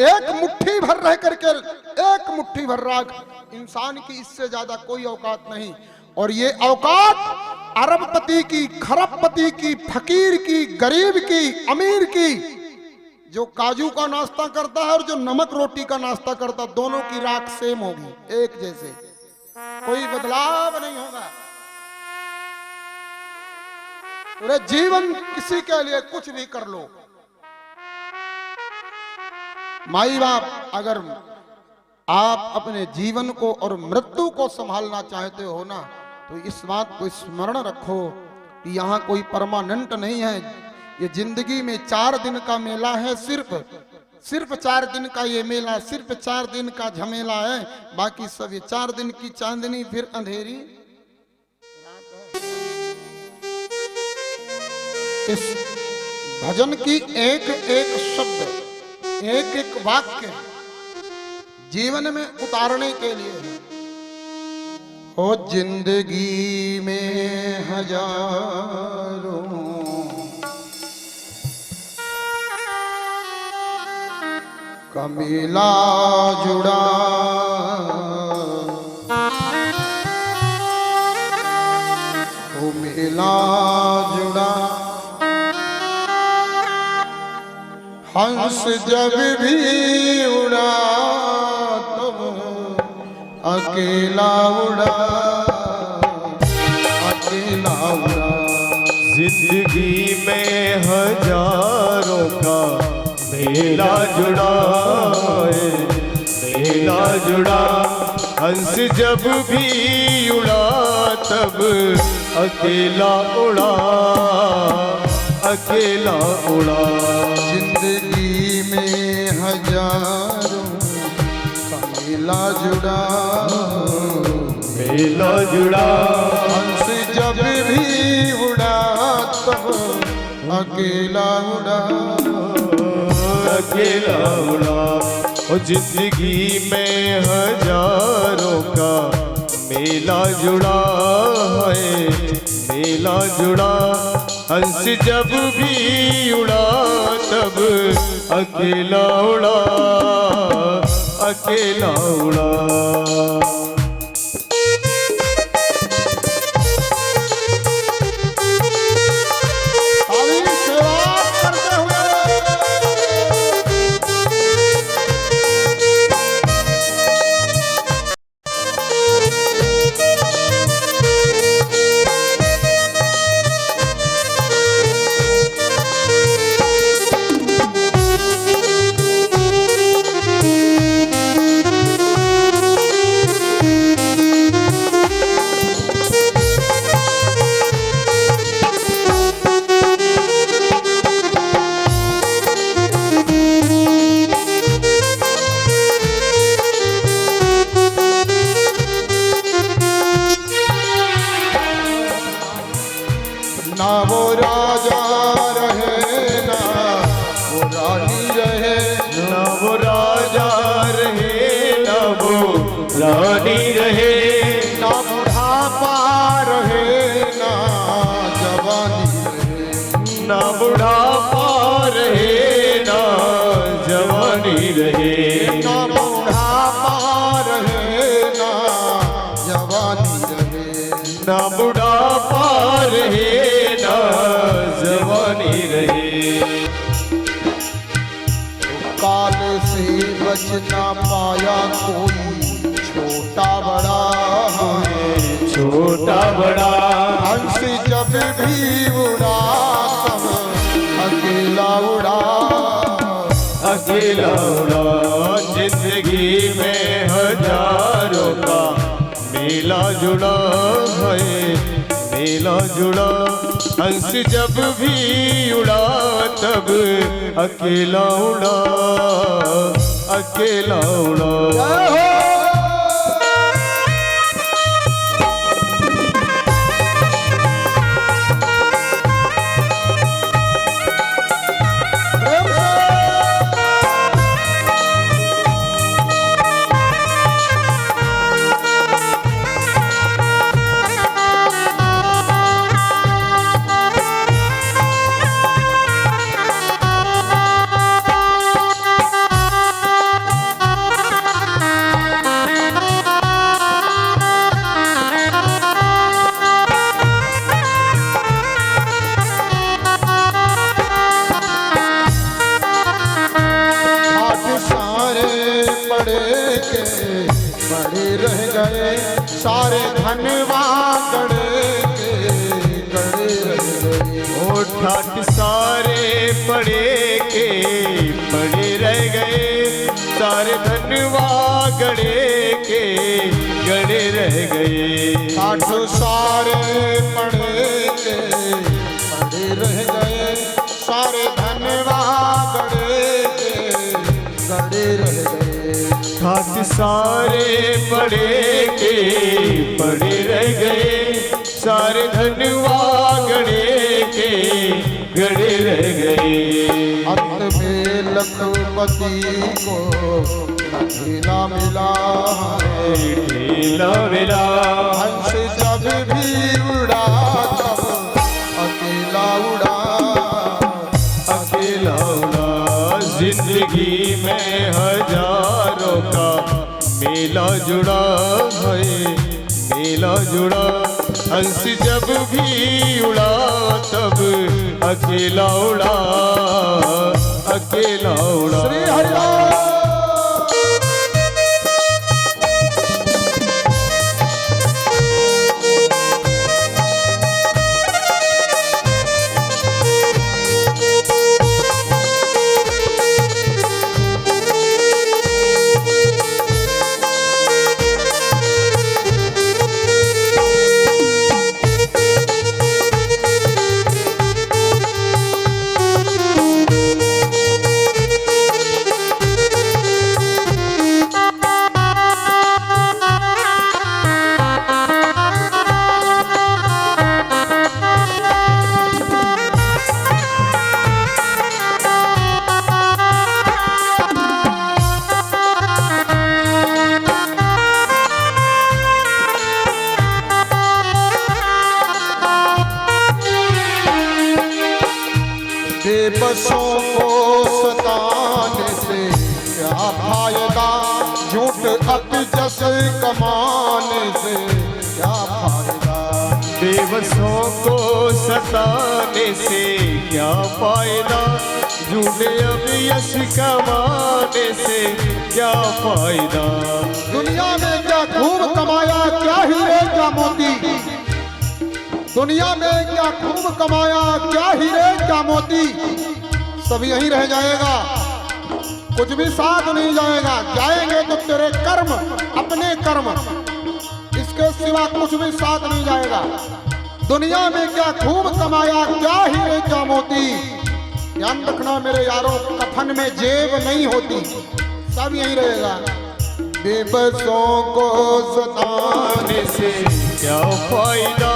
1 मुट्ठी भर रह करके 1 मुट्ठी भर राख, इंसान की इससे ज्यादा कोई औकात नहीं। और ये औकात अरबपति की, खरबपति की, फकीर की, गरीब की, अमीर की, जो काजू का नाश्ता करता है और जो नमक रोटी का नाश्ता करता, दोनों की राख सेम होगी, एक जैसे, कोई बदलाव नहीं होगा। पूरे जीवन किसी के लिए कुछ भी कर लो। माई बाप, अगर आप अपने जीवन को और मृत्यु को संभालना चाहते हो ना, तो इस बात को स्मरण रखो कि यहाँ कोई परमानेंट नहीं है। ये जिंदगी में 4 दिन का मेला है, सिर्फ 4 दिन का ये मेला, सिर्फ 4 दिन का झमेला है। बाकी सब ये 4 दिन की चांदनी, फिर अंधेरी। इस भजन की एक एक शब्द, एक एक वाक्य जीवन में उतारने के लिए है। ओ जिंदगी में हजारों का मेला जुड़ा, अकेला जुड़ा हंस जब भी उड़ा तब अकेला उड़ा अकेला उड़ा। जिंदगी में हजारों का मेला जुड़ा है, मेला जुड़ा। हंस जब भी उड़ा तब अकेला उड़ा, अकेला उड़ा। जिंदगी में हजारों का मेला जुड़ा, मेला जुड़ा। हंस जब भी उड़ा तब अकेला उड़ा, अकेला उड़ा। और जिंदगी में हजारों का मेला जुड़ा है, मेला जुड़ा। हंस जब भी उड़ा तब अकेला उड़ा, अकेला उड़ा। ना वो राजा रहे ना वो रानी रहे, ना वो राजा रहे ना वो रानी रहे। ना बुढ़ापा रहे ना जवानी रहे, ना बुढ़ापा रहे ना जवानी रहे। ना बुढ़ापा रहे ना जवानी रहे, ना बुढ़ापा रहे ना जवानी रहे। काल से बच ना पाया कोई छोटा बड़ा, छोटा बड़ा। हंस जब भी उड़ा तब अकेला उड़ा, अकेला उड़ा। जिंदगी में हजारों का मेला जुड़ा है, मेला जुड़ा। हंस जब भी उड़ा तब अकेला उड़ा, अकेला उड़ा। बड़े रह गए सारे धनवा गड़े के गड़े रह गए। ओ ठाट सारे पड़े के पड़े रह गए, सारे धनवा गड़े के गड़े रह गए। ठाट सारे पड़े के पड़े रह गए, सारे धनवा गड़े के गड़े रह गए। ठाट सारे पड़े के पड़े रह गए, सारे धनवा गड़े के गड़े रह गए। अंत में लखपति को ढीला मिला है, ढीला मिला। हंस जब भी उड़ा तब अकेला उड़ा, अकेला उड़ा। जिंदगी में हजारों का मेला जुड़ा है, मेला जुड़ा। हंस जब भी उड़ा तब अकेला उड़ा, अकेला उड़ा। श्री हरिराम। बेबसों को सताने से क्या फायदा, झूठ अपजस कमाने से क्या फायदा। बेबसों को सताने से क्या फायदा, झूठे अभियश कमाने से क्या फायदा। दुनिया में क्या खूब कमाया, क्या हीरे क्या मोती। दुनिया में क्या खूब कमाया, क्या हीरे क्या मोती, सब यहीं रह जाएगा, कुछ भी साथ नहीं जाएगा। जाएंगे तो तेरे कर्म, अपने कर्म, इसके सिवा कुछ भी साथ नहीं जाएगा। दुनिया में क्या खूब कमाया, क्या हीरे क्या मोती। ध्यान रखना मेरे यारों, कफन में जेब नहीं होती, सब यहीं रहेगा। बेबसों को सताने से क्या फायदा,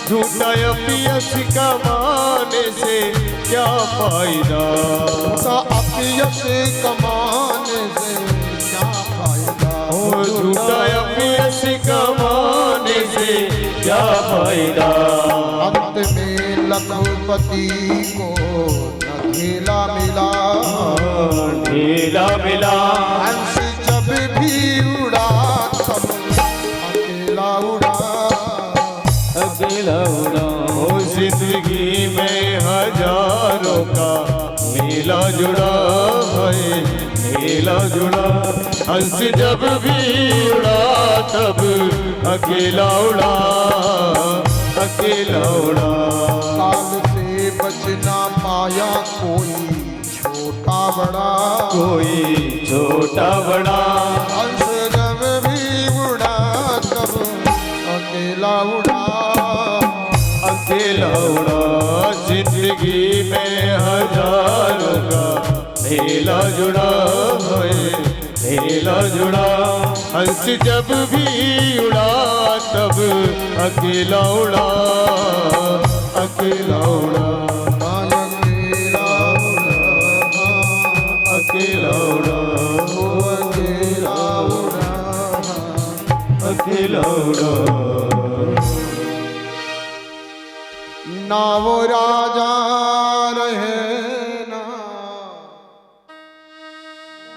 झूठा अपयश कमाने से क्या फायदा। अपयश कमाने से क्या फायदा। झूठा अपयश कमाने से क्या फायदा। अंत में लखपति को न ढेला मिला, ढेला मिला। हंस जब भी उड़ा तब अकेला उड़ा, अकेला उड़ा। ओ जिंदगी में हजारों का मेला जुड़ा है, मेला जुड़ा। हंस जब भी उड़ा तब अकेला उड़ा, अकेला उड़ा। काल से बच ना पाया कोई छोटा बड़ा, कोई छोटा बड़ा। हंस जब भी उड़ा तब अकेला उड़ा, अकेला उड़ा। जिंदगी में हजारों का मेला जुड़ा है, मेला जुड़ा। हंस जब भी उड़ा तब अकेला उड़ा, अकेला उड़ा, अकेला उड़ा, अकेला उड़ा, अकेला उड़ा, अकेला उड़ा। ना वो राजा रहे ना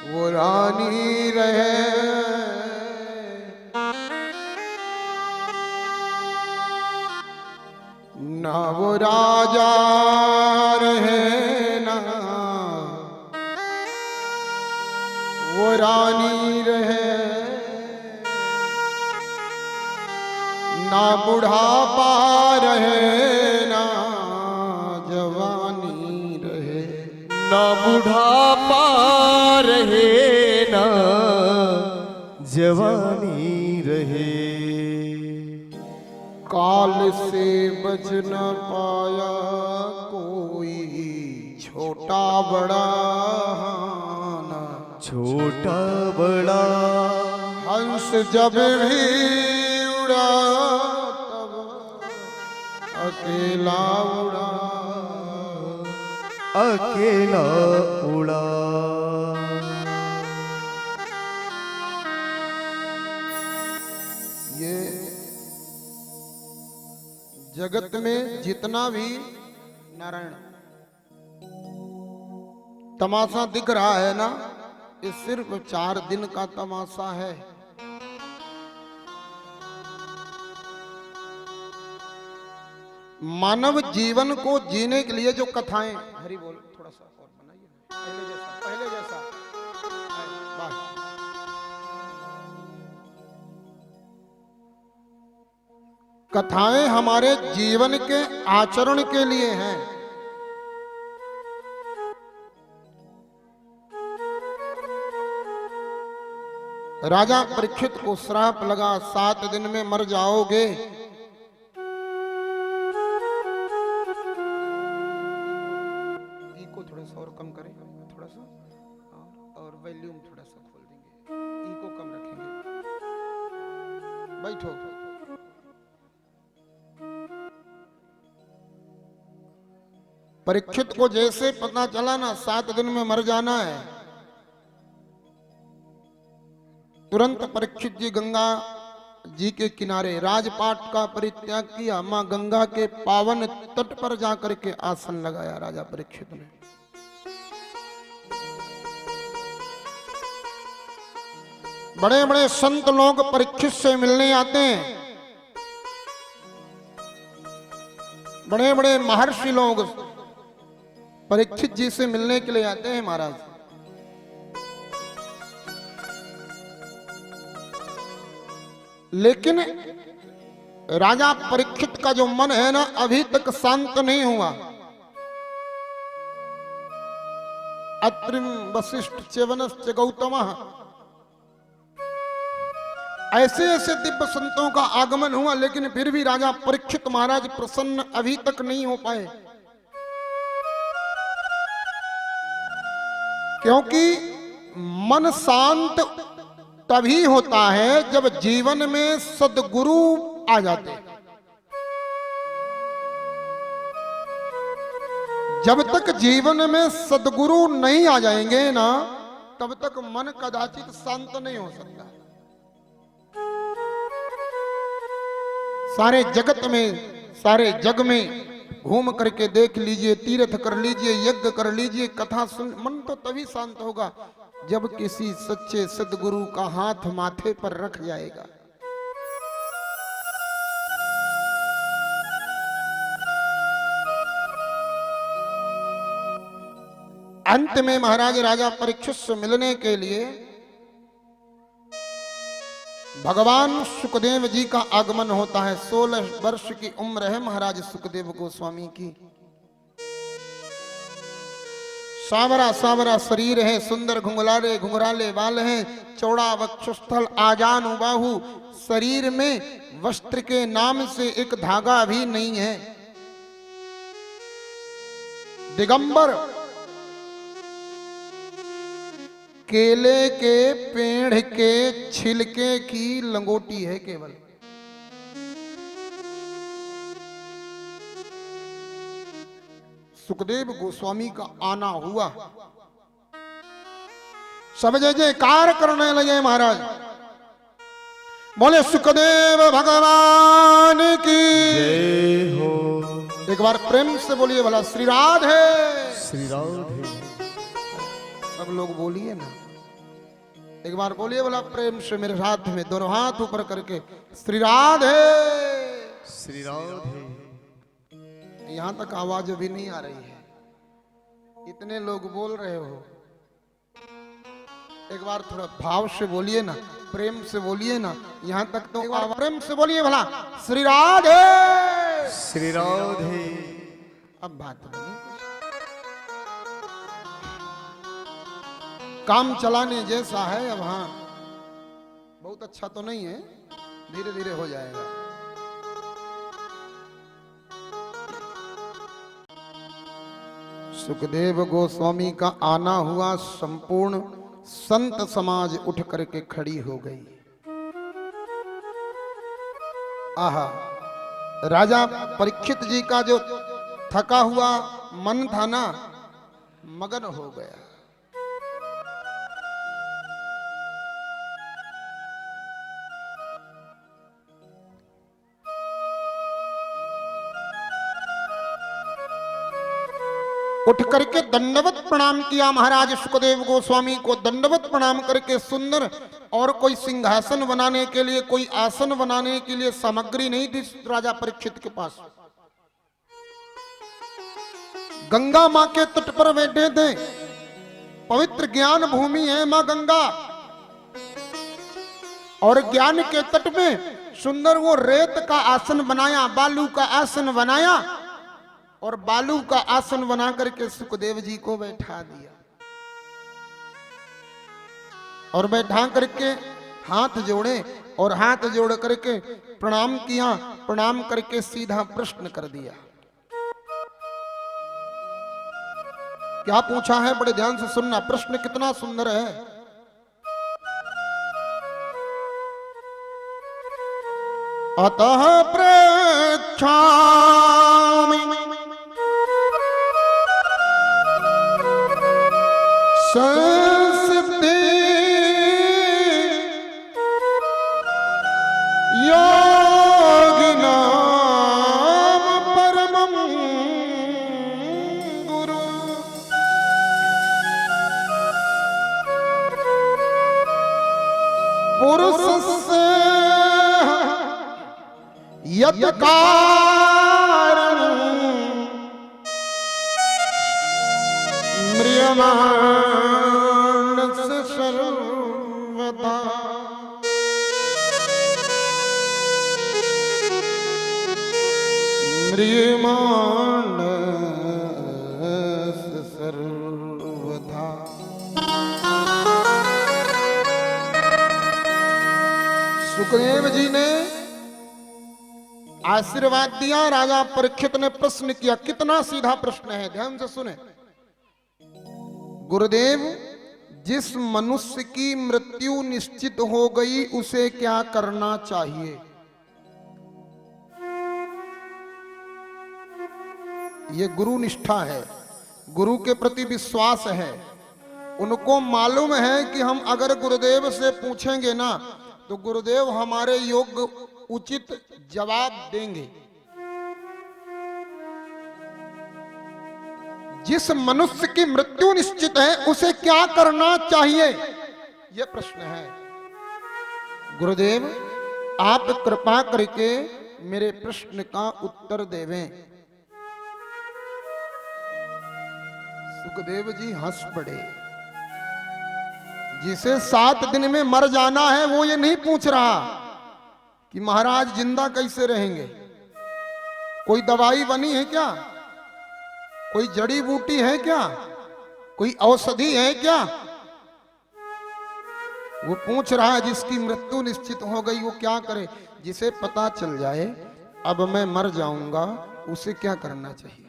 वो रानी रहे, ना वो राजा रहे ना वो रानी रहे, ना बुढ़ापा रहे ना जवानी रहे, ना बुढ़ापा रहे ना जवानी रहे। काल से बच न पाया कोई छोटा बड़ा ना, छोटा बड़ा। हंस जब भी उड़ा तब अकेला उड़ा, अकेला उड़ा। ये जगत में जितना भी नारायण तमाशा दिख रहा है ना, ये सिर्फ 4 दिन का तमाशा है। मानव जीवन को जीने के लिए जो कथाएं, हरि बोल, थोड़ा सा और बनाइए ना, पहले जैसा बस। कथाएं हमारे जीवन के आचरण के लिए हैं। राजा परीक्षित को श्राप लगा, 7 दिन में मर जाओगे। इको थोड़ा सा और कम करें, थोड़ा सा और वॉल्यूम थोड़ा सा खोल देंगे, इको कम रखेंगे। बैठो। परीक्षित को जैसे पता चला ना 7 दिन में मर जाना है, तुरंत परीक्षित जी गंगा जी के किनारे राजपाट का परित्याग किया, मां गंगा के पावन तट पर जाकर के आसन लगाया राजा परीक्षित ने। बड़े बड़े संत लोग परीक्षित से मिलने आते हैं, बड़े बड़े महर्षि लोग परीक्षित जी से मिलने के लिए आते हैं महाराज। लेकिन राजा परीक्षित का जो मन है ना अभी तक शांत नहीं हुआ। अत्रिम वशिष्ठ च्यवनश्च गौतमः, ऐसे ऐसे दिव्य संतों का आगमन हुआ, लेकिन फिर भी राजा परीक्षित महाराज प्रसन्न अभी तक नहीं हो पाए। क्योंकि मन शांत तभी होता है जब जीवन में सद्गुरु आ जाते। जब तक जीवन में सद्गुरु नहीं आ जाएंगे ना, तब तक मन कदाचित शांत नहीं हो सकता। सारे जगत में, सारे जग में घूम करके देख लीजिए, तीर्थ कर लीजिए, यज्ञ कर लीजिए, कथा सुन, मन तो तभी शांत होगा जब किसी सच्चे सद्गुरु का हाथ माथे पर रख जाएगा। अंत में महाराज राजा परीक्षित से मिलने के लिए भगवान सुखदेव जी का आगमन होता है। 16 वर्ष की उम्र है महाराज सुखदेव गोस्वामी की। सावरा सावरा शरीर है, सुंदर घुंघराले बाल हैं, चौड़ा वक्षस्थल, आजानु बाहु, शरीर में वस्त्र के नाम से एक धागा भी नहीं है। दिगंबर, केले के पेड़ के छिलके की लंगोटी है केवल। सुखदेव गोस्वामी का आना हुआ, सब जय जयकार करने लगे महाराज। बोले सुखदेव भगवान की जय हो। एक बार प्रेम से बोलिए भला श्री राधे। श्री राधे। सब लोग बोलिए ना, एक बार बोलिए भला प्रेम से मेरे साथ में, दोनों हाथ ऊपर करके श्री राधे। श्री राधे। यहां तक आवाज अभी नहीं आ रही है, इतने लोग बोल रहे हो। एक बार थोड़ा भाव से बोलिए ना, प्रेम से बोलिए ना, यहां तक तो प्रेम से बोलिए भला श्री राधे। श्री राधे। अब बात बनी, काम चलाने जैसा है। अब हाँ, बहुत अच्छा तो नहीं है, धीरे धीरे हो जाएगा। सुखदेव गोस्वामी का आना हुआ, संपूर्ण संत समाज उठ करके खड़ी हो गई। आहा, राजा परीक्षित जी का जो थका हुआ मन था ना, मगन हो गया। उठ करके दंडवत प्रणाम किया महाराज सुखदेव गोस्वामी को। दंडवत प्रणाम करके सुंदर और कोई सिंहासन बनाने के लिए, कोई आसन बनाने के लिए सामग्री नहीं थी राजा परीक्षित के पास। गंगा माँ के तट पर बैठे थे। पवित्र ज्ञान भूमि है माँ गंगा, और ज्ञान के तट में सुंदर वो रेत का आसन बनाया, बालू का आसन बनाया, और बालू का आसन बना करके सुखदेव जी को बैठा दिया, और बैठा करके हाथ जोड़े, और हाथ जोड़ करके प्रणाम किया। प्रणाम करके सीधा प्रश्न कर दिया। क्या पूछा है, बड़े ध्यान से सुनना, प्रश्न कितना सुंदर है। अतः पृच्छामि संस्ते योगिनां परमं गुरु। पुरुषस्य यत् कारणं म्रियमाणस्य सर्वदा। म्रियमाणस्य सर्वदा। सुखदेव जी ने आशीर्वाद दिया। राजा परीक्षित ने प्रश्न किया, कितना सीधा प्रश्न है, ध्यान से सुने। गुरुदेव, जिस मनुष्य की मृत्यु निश्चित हो गई उसे क्या करना चाहिए? ये गुरु निष्ठा है, गुरु के प्रति विश्वास है। उनको मालूम है कि हम अगर गुरुदेव से पूछेंगे ना तो गुरुदेव हमारे योग्य उचित जवाब देंगे। जिस मनुष्य की मृत्यु निश्चित है उसे क्या करना चाहिए, यह प्रश्न है। गुरुदेव, आप कृपा करके मेरे प्रश्न का उत्तर देवें। सुखदेव जी हंस पड़े। जिसे 7 दिन में मर जाना है वो ये नहीं पूछ रहा कि महाराज जिंदा कैसे रहेंगे, कोई दवाई बनी है क्या, कोई जड़ी बूटी है क्या, कोई औषधि है क्या। वो पूछ रहा है जिसकी मृत्यु निश्चित हो गई वो क्या करे। जिसे पता चल जाए अब मैं मर जाऊंगा उसे क्या करना चाहिए।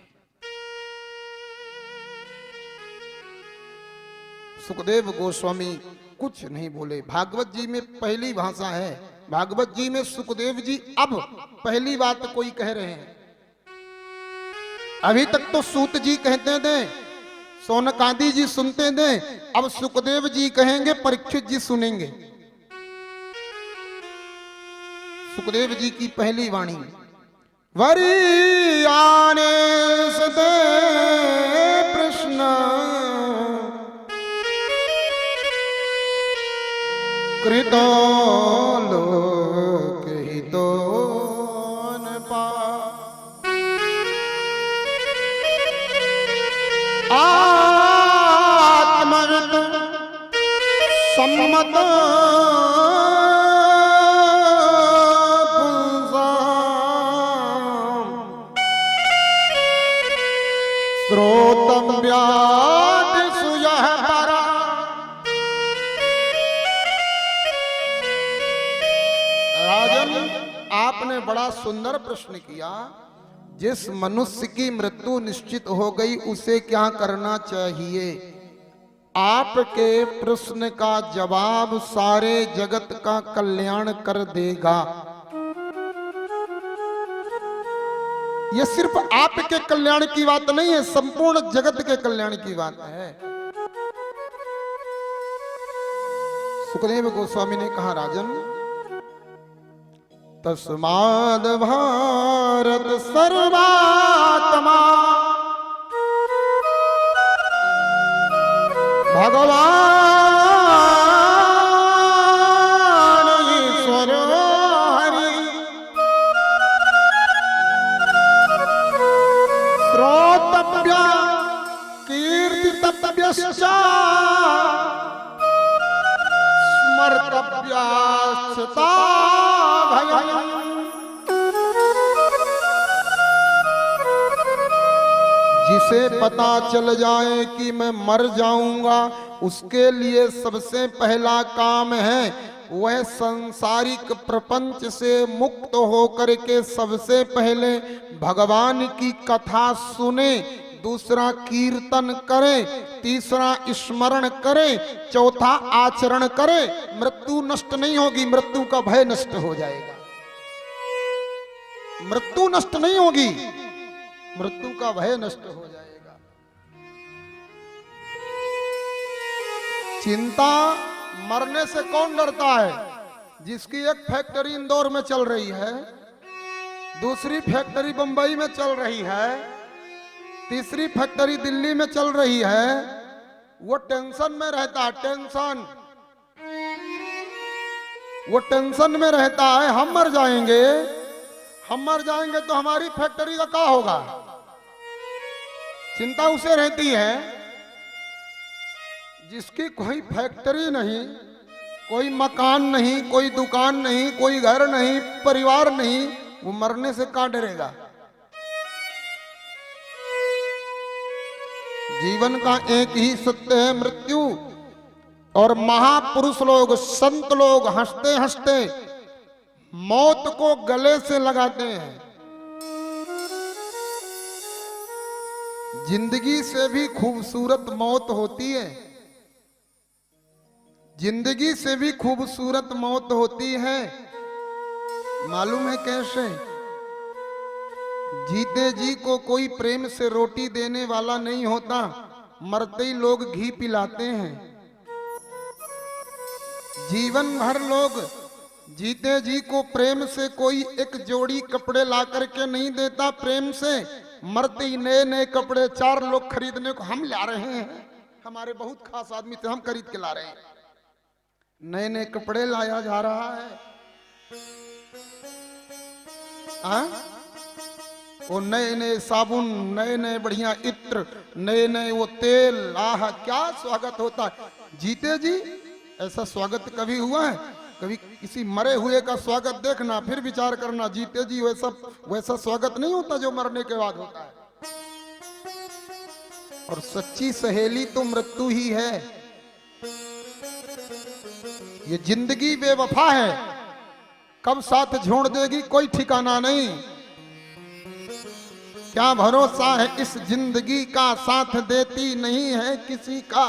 सुखदेव गोस्वामी कुछ नहीं बोले। भागवत जी में पहली भाषा है, भागवत जी में सुखदेव जी अब पहली बात कोई कह रहे हैं। अभी तक तो सूत जी कहते थे, सोनकादि जी सुनते थे, अब सुखदेव जी कहेंगे, परीक्षित जी सुनेंगे। सुखदेव जी की पहली वाणी, वरीयाने सदे प्रश्न कृतो लोक हितो नपा। आत्मगत सम्मत पुंसाम श्रोतव्यादिषु यः परा। राजन, आपने बड़ा सुंदर प्रश्न किया। जिस मनुष्य की मृत्यु निश्चित हो गई उसे क्या करना चाहिए? आपके प्रश्न का जवाब सारे जगत का कल्याण कर देगा। यह सिर्फ आपके कल्याण की बात नहीं है, संपूर्ण जगत के कल्याण की बात है। सुखदेव गोस्वामी ने कहा, राजन, तस्माद् भारत सर्वात्मा भगवान ईश्वर हरि श्रोतव्या कर्तव्यास्ता भयम्। जिसे पता चल जाए कि मैं मर जाऊंगा, उसके लिए सबसे पहला काम है वह सांसारिक प्रपंच से मुक्त होकर के सबसे पहले भगवान की कथा सुने, दूसरा कीर्तन करे, तीसरा स्मरण करे, चौथा आचरण करे। मृत्यु नष्ट नहीं होगी, मृत्यु का भय नष्ट हो जाएगा। मृत्यु नष्ट नहीं होगी, मृत्यु का भय नष्ट हो जाएगा। चिंता मरने से कौन डरता है? जिसकी एक फैक्ट्री इंदौर में चल रही है, दूसरी फैक्ट्री बंबई में चल रही है, तीसरी फैक्ट्री दिल्ली में चल रही है, वो टेंशन में रहता है। टेंशन, वो टेंशन में रहता है हम मर जाएंगे, हम मर जाएंगे तो हमारी फैक्ट्री का क्या होगा। चिंता उसे रहती है जिसकी कोई फैक्ट्री नहीं, कोई मकान नहीं, कोई दुकान नहीं, कोई घर नहीं, परिवार नहीं, वो मरने से क्या डरेगा। जीवन का एक ही सत्य है, मृत्यु। और महापुरुष लोग, संत लोग हंसते हंसते मौत को गले से लगाते हैं। जिंदगी से भी खूबसूरत मौत होती है, जिंदगी से भी खूबसूरत मौत होती है। मालूम है कैसे? जीते जी को कोई प्रेम से रोटी देने वाला नहीं होता, मरते ही लोग घी पिलाते हैं। जीवन भर लोग जीते जी को प्रेम से कोई एक जोड़ी कपड़े ला करके नहीं देता, प्रेम से मरते ही नए नए कपड़े 4 लोग खरीदने को हम ला रहे हैं। हमारे बहुत खास आदमी थे, हम खरीद के ला रहे हैं। नए नए कपड़े लाया जा रहा है। वो नए नए साबुन, नए नए बढ़िया इत्र, नए नए वो तेल, आह क्या स्वागत होता है। जीते जी ऐसा स्वागत कभी हुआ है? कभी किसी मरे हुए का स्वागत देखना, फिर विचार करना। जीते जी वैसा स्वागत नहीं होता जो मरने के बाद होता है। और सच्ची सहेली तो मृत्यु ही है। ये जिंदगी बेवफा है, कब साथ छोड़ देगी कोई ठिकाना नहीं। क्या भरोसा है इस जिंदगी का, साथ देती नहीं है किसी का।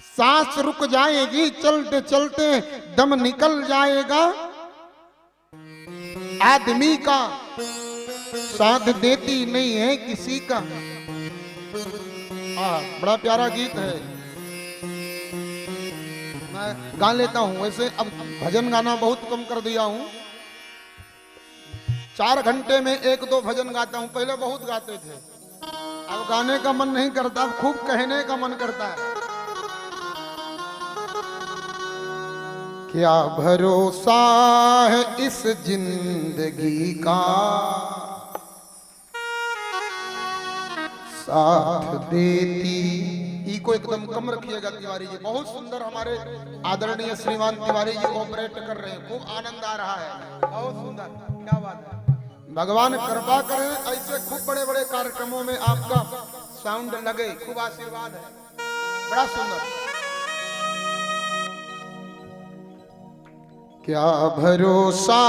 सांस रुक जाएगी, चलते चलते दम निकल जाएगा। आदमी का साथ देती नहीं है किसी का। बड़ा प्यारा गीत है, मैं गा लेता हूं। वैसे अब भजन गाना बहुत कम कर दिया हूं, 4 घंटे में 1-2 भजन गाता हूं। पहले बहुत गाते थे, अब गाने का मन नहीं करता, अब खूब कहने का मन करता है। क्या भरोसा है इस जिंदगी का, साथ देती। ई को एकदम कम रखिएगा तिवारी जी, बहुत सुंदर हमारे आदरणीय श्रीमान तिवारी जी ऑपरेट कर रहे हैं, खूब आनंद आ रहा है, बहुत सुंदर, क्या बात है। भगवान कृपा करें, ऐसे खूब बड़े बड़े कार्यक्रमों में आपका साउंड लगे, खूब आशीर्वाद है, बड़ा सुंदर। क्या भरोसा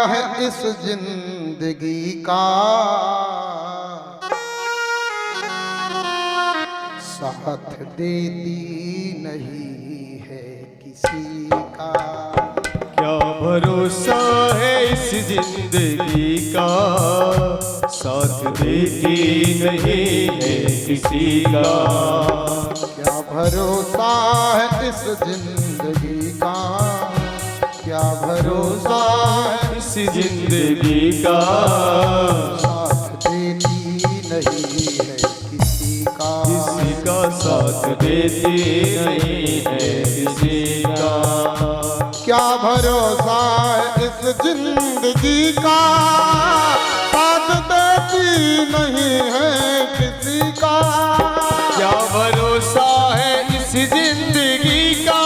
है इस जिंदगी का, साथ देती नहीं है किसी का। क्या भरोसा है इस जिंदगी का, साथ देती नहीं है किसी का। क्या भरोसा है इस जिंदगी का, क्या भरोसा है इस जिंदगी का, साथ देती नहीं है किसी का। किसी का साथ देती नहीं है किसी का। क्या भरोसा है इस जिंदगी का, साथ देती नहीं है किसी का। क्या भरोसा है इस जिंदगी का,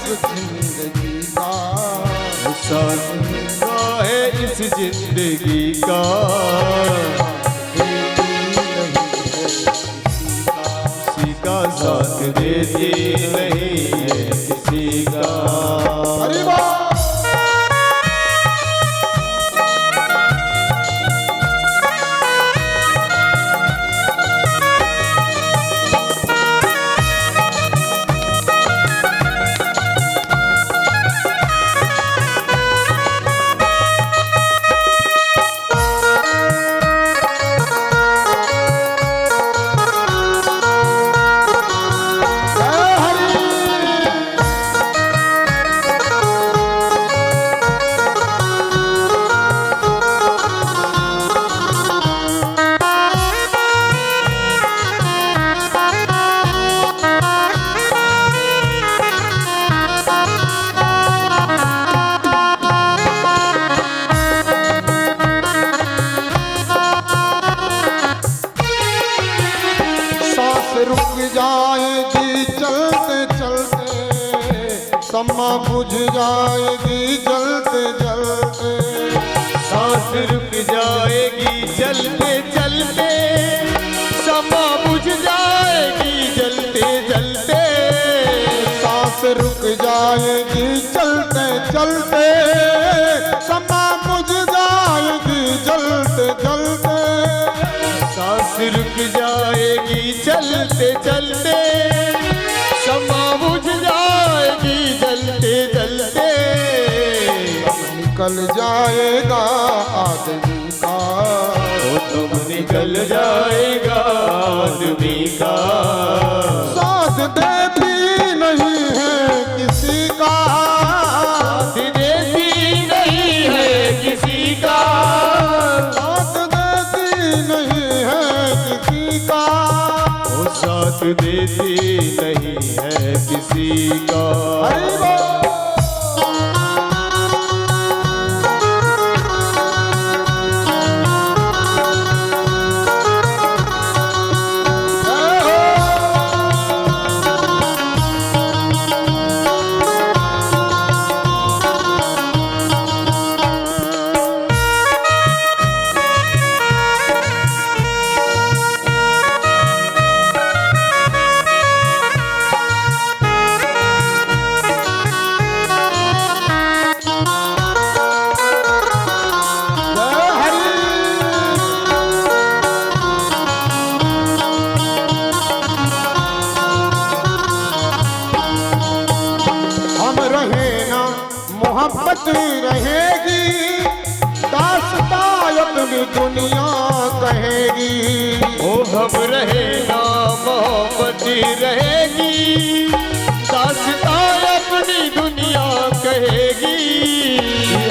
इस जिंदगी का, साथ का है इस जिंदगी का, किसी का साथ देती नहीं है किसी का। हरि बोल। रुक जाएगी चलते चलते, समा बुझ जाएगी जलते जलते, सांस रुक जाएगी चलते चलते, समा बुझ जाएगी जलते जलते, सांस रुक जाएगी चलते चलते, समा बुझ जाएगी जलते जलते, सांस रुक जाएगी चलते चलते, समा बुझ जाएगी जलते जलते, निकल जाएगा आदमी का, तुम निकल जाएगा आदमी का, साथ देती नहीं है किसी का, साथ देती नहीं है किसी का, साथ देती नहीं है किसी का, वो साथ देती नहीं है किसी का। हरि बोल। मोहब्बत रहेगी, दास्तां अपनी दुनिया कहेगी, ओ हम रहे ना मोहब्बत रहेगी, दास्तां अपनी दुनिया कहेगी,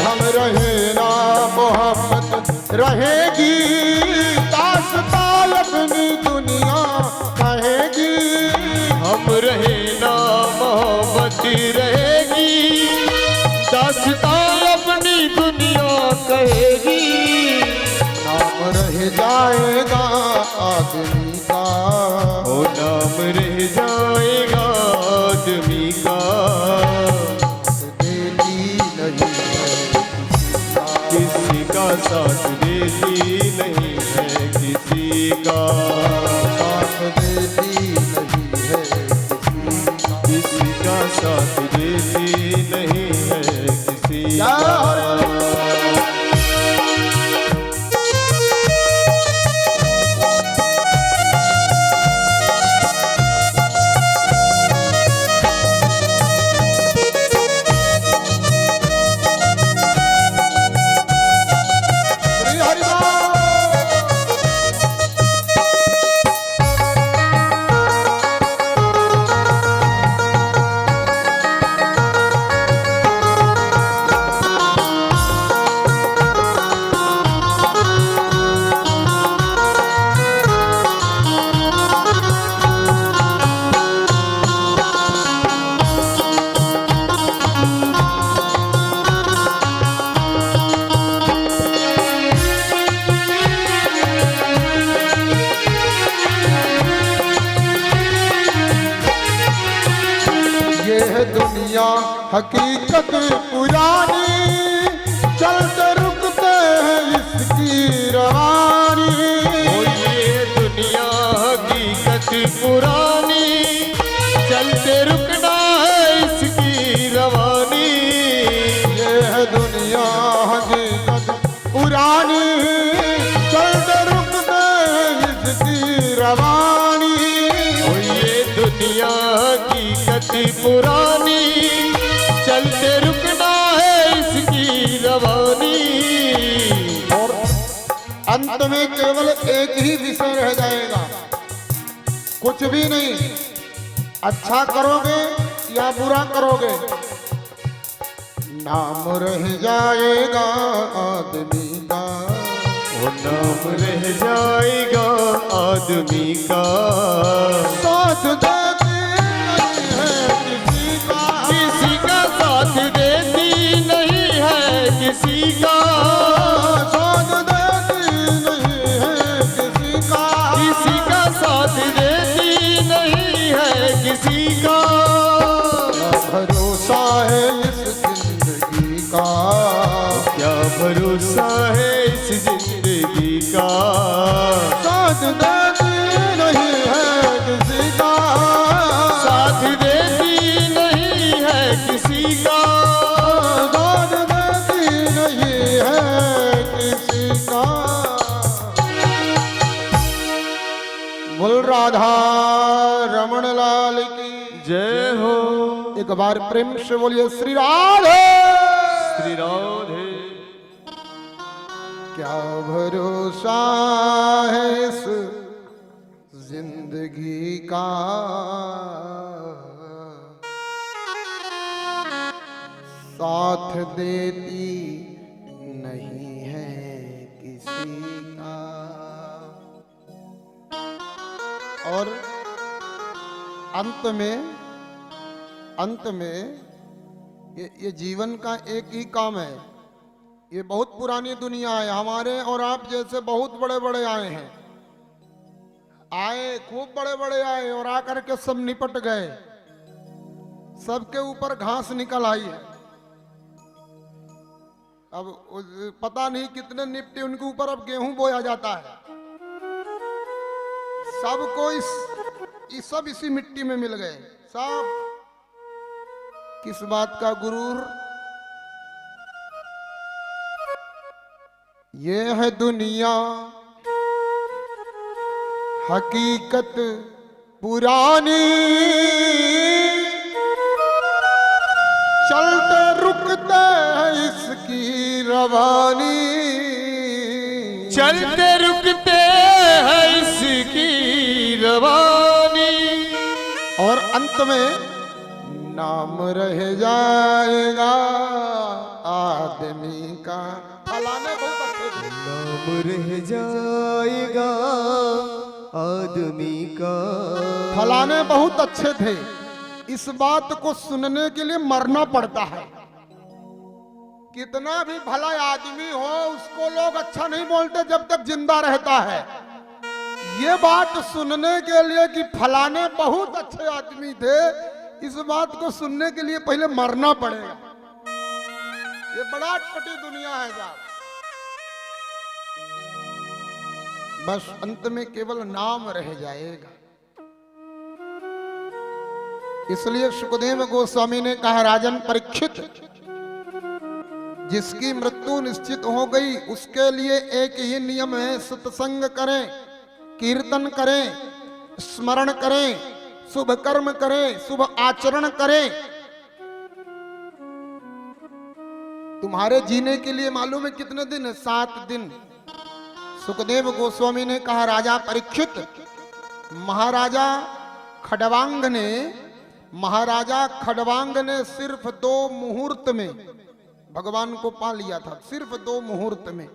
हम रहे ना मोहब्बत रहेगी, दास्तां अपनी दुनिया कहेगी, हम रहे ना मोहब्बत रहेगी, दास्तां अपनी दुनिया कहेगी, नाम रह जाएगा आदमी का, ओ नाम रह जाएगा आदमी का, देती नहीं है किसी का साथ देती नहीं है किसी का, साथ देती नहीं है किसी का साथ देती नहीं है किसी का। दुनिया हकीकत पुरानी, चलते रुकते हैं इसकी रवानी। ओ ये दुनिया हकीकत पुरानी, चलते रुकना है इसकी रवानी। ये है दुनिया हकीकत पुरानी, चलते रुकते हैं इसकी रवानी। ओ ये दुनिया हकीकत पुरानी, चलते रुकना है इसकी रवानी। और अंत में केवल एक ही विषय रह जाएगा, कुछ भी नहीं। अच्छा करोगे या बुरा करोगे, नाम रह जाएगा आदमी का। वो नाम रह जाएगा आदमी का। साथ देती नहीं है किसी का, किसी का साथ देती नहीं है किसी का। साथ देती नहीं है किसी का, किसी का साथ देती नहीं है किसी का। भरोसा है इस जिंदगी का, क्या भरोसा है इस जिंदगी का। साथ देती नहीं है किसी का, साथ देती नहीं है किसी का। साथ देती नहीं है किसी का। बोल राधा रमण लाल की जय हो। एक बार प्रेम से बोलिए श्री राधे। श्री राधे। क्या भरोसा है इस जिंदगी का, साथ देती नहीं है किसी का। और अंत में ये जीवन का एक ही काम है। ये बहुत पुरानी दुनिया है, हमारे और आप जैसे बहुत बड़े बड़े आए हैं, आए खूब बड़े बड़े आए और आकर के सब निपट गए। सबके ऊपर घास निकल आई है। अब पता नहीं कितने निपटे उनके ऊपर अब गेहूं बोया जाता है। सबको सब इसी मिट्टी में मिल गए। सब किस बात का गुरूर, ये है दुनिया हकीकत पुरानी, चलते रुकते हैं इसकी रवानी। चलते रुकते हैं इसकी रवानी। और अंत में नाम रह जाएगा आदमी का। फलाने बहुत अच्छे थे, नाम रह जाएगा आदमी का। फलाने बहुत अच्छे थे। इस बात को सुनने के लिए मरना पड़ता है। कितना भी भला आदमी हो उसको लोग अच्छा नहीं बोलते जब तक जिंदा रहता है। ये बात सुनने के लिए कि फलाने बहुत अच्छे आदमी थे, इस बात को सुनने के लिए पहले मरना पड़ेगा। ये बड़ा अटपटी दुनिया है साहब। बस अंत में केवल नाम रह जाएगा। इसलिए सुखदेव गोस्वामी ने कहा, राजन परीक्षित, जिसकी मृत्यु निश्चित हो गई उसके लिए एक ही नियम है, सत्संग करें, कीर्तन करें, स्मरण करें, शुभ कर्म करें, शुभ आचरण करें। तुम्हारे जीने के लिए मालूम है कितने दिन है? 7 दिन। सुखदेव गोस्वामी ने कहा, राजा परीक्षित, महाराजा खडवांग ने सिर्फ 2 मुहूर्त में भगवान को पा लिया था। सिर्फ 2 मुहूर्त में।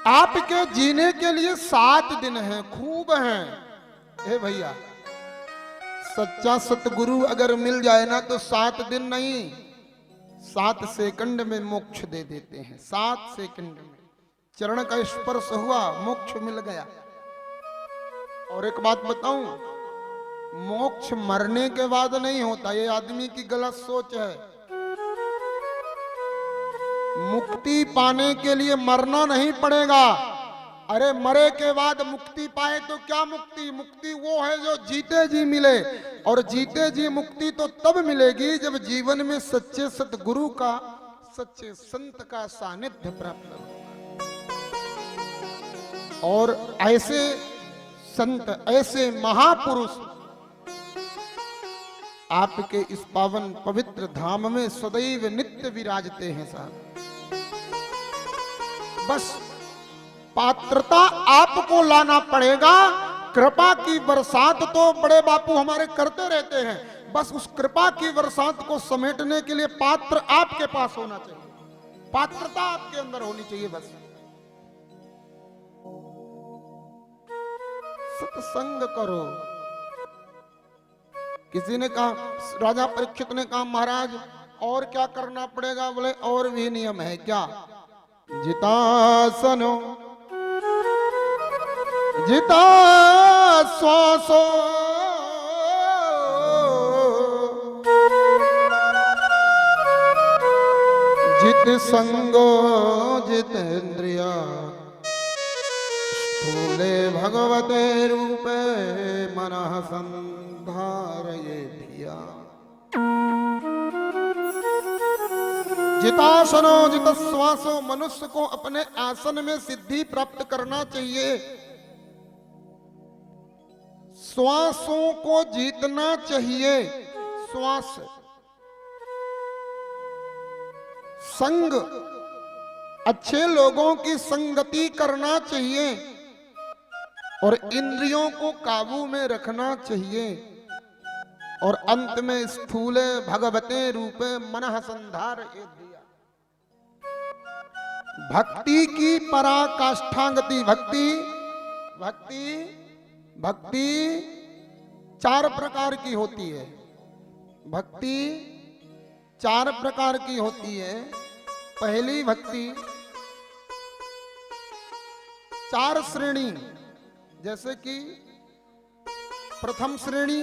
आपके जीने के लिए 7 दिन हैं, खूब हैं। हे भैया, सच्चा सतगुरु अगर मिल जाए ना तो 7 दिन नहीं, 7 सेकंड में मोक्ष दे देते हैं। 7 सेकंड में चरण का स्पर्श हुआ, मोक्ष मिल गया। और एक बात बताऊं, मोक्ष मरने के बाद नहीं होता, ये आदमी की गलत सोच है। मुक्ति पाने के लिए मरना नहीं पड़ेगा। अरे मरे के बाद मुक्ति पाए तो क्या मुक्ति? मुक्ति वो है जो जीते जी मिले, और जीते जी मुक्ति तो तब मिलेगी जब जीवन में सच्चे सतगुरु का, सच्चे संत का सानिध्य प्राप्त होगा। और ऐसे संत, ऐसे महापुरुष आपके इस पावन पवित्र धाम में सदैव नित्य विराजते हैं साहब। बस पात्रता आपको लाना पड़ेगा। कृपा की बरसात तो बड़े बापू हमारे करते रहते हैं, बस उस कृपा की बरसात को समेटने के लिए पात्र आपके पास होना चाहिए, पात्रता आपके अंदर होनी चाहिए। बस सत्संग करो। किसी ने कहा, राजा परीक्षित ने कहा, महाराज और क्या करना पड़ेगा? बोले और भी नियम है क्या? जितासनो जिता श्वासो जित संगो जितेंद्रिया स्थूले भगवते रूपे मनः संधारये धिया। जितासनो जित श्वासो, मनुष्य को अपने आसन में सिद्धि प्राप्त करना चाहिए। श्वासों को जीतना चाहिए। श्वास, संग, अच्छे लोगों की संगति करना चाहिए, और इंद्रियों को काबू में रखना चाहिए, और अंत में स्थूले भगवते रूपे मनः संधार ये दिया। भक्ति की पराकाष्ठागति। भक्ति भक्ति भक्ति चार प्रकार की होती है। भक्ति चार प्रकार की होती है। पहली भक्ति चार श्रेणी, जैसे कि प्रथम श्रेणी,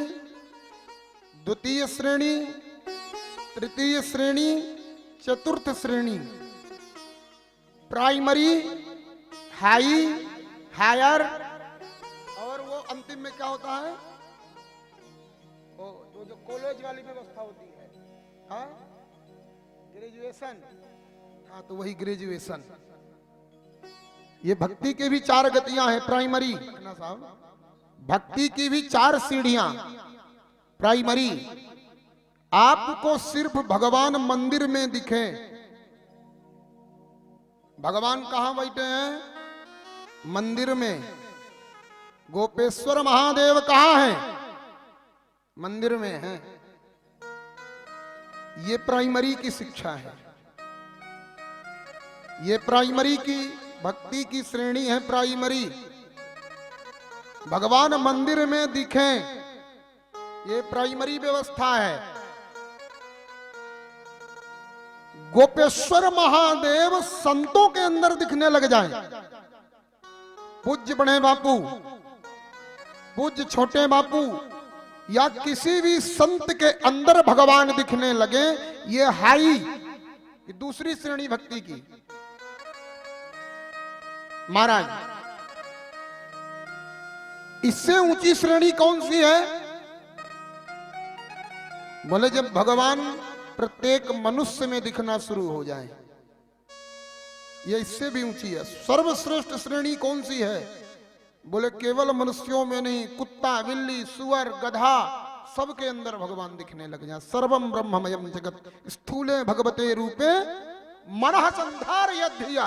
द्वितीय श्रेणी, तृतीय श्रेणी, चतुर्थ श्रेणी। प्राइमरी, हाई, हायर, और वो अंतिम में क्या होता है? वो जो कॉलेज वाली व्यवस्था होती है, हाँ, ग्रेजुएशन। हाँ, तो वही ग्रेजुएशन। ये भक्ति के भी चार गतियां हैं। प्राइमरी साहब, भक्ति की भी चार सीढ़ियां। प्राइमरी, आपको सिर्फ भगवान मंदिर में दिखे। भगवान कहां बैठे हैं? मंदिर में। गोपेश्वर महादेव कहां हैं? मंदिर में हैं। ये प्राइमरी की शिक्षा है। ये प्राइमरी की भक्ति की श्रेणी है। प्राइमरी, भगवान मंदिर में दिखें, ये प्राइमरी व्यवस्था है। गोपेश्वर महादेव संतों के अंदर दिखने लग जाएं। पूज्य बड़े बापू, पूज्य छोटे बापू, या किसी भी संत के अंदर भगवान दिखने लगे, ये हाई, ये दूसरी श्रेणी भक्ति की। महाराज, इससे ऊंची श्रेणी कौन सी है? बोले जब भगवान प्रत्येक मनुष्य में दिखना शुरू हो जाए, ये इससे भी ऊंची है। सर्वश्रेष्ठ श्रेणी कौन सी है? बोले केवल मनुष्यों में नहीं, कुत्ता, बिल्ली, सुअर, गधा, सबके अंदर भगवान दिखने लग जाए। सर्वम ब्रह्ममयम जगत स्थूले भगवते रूपे मनः संधार यद्धिया।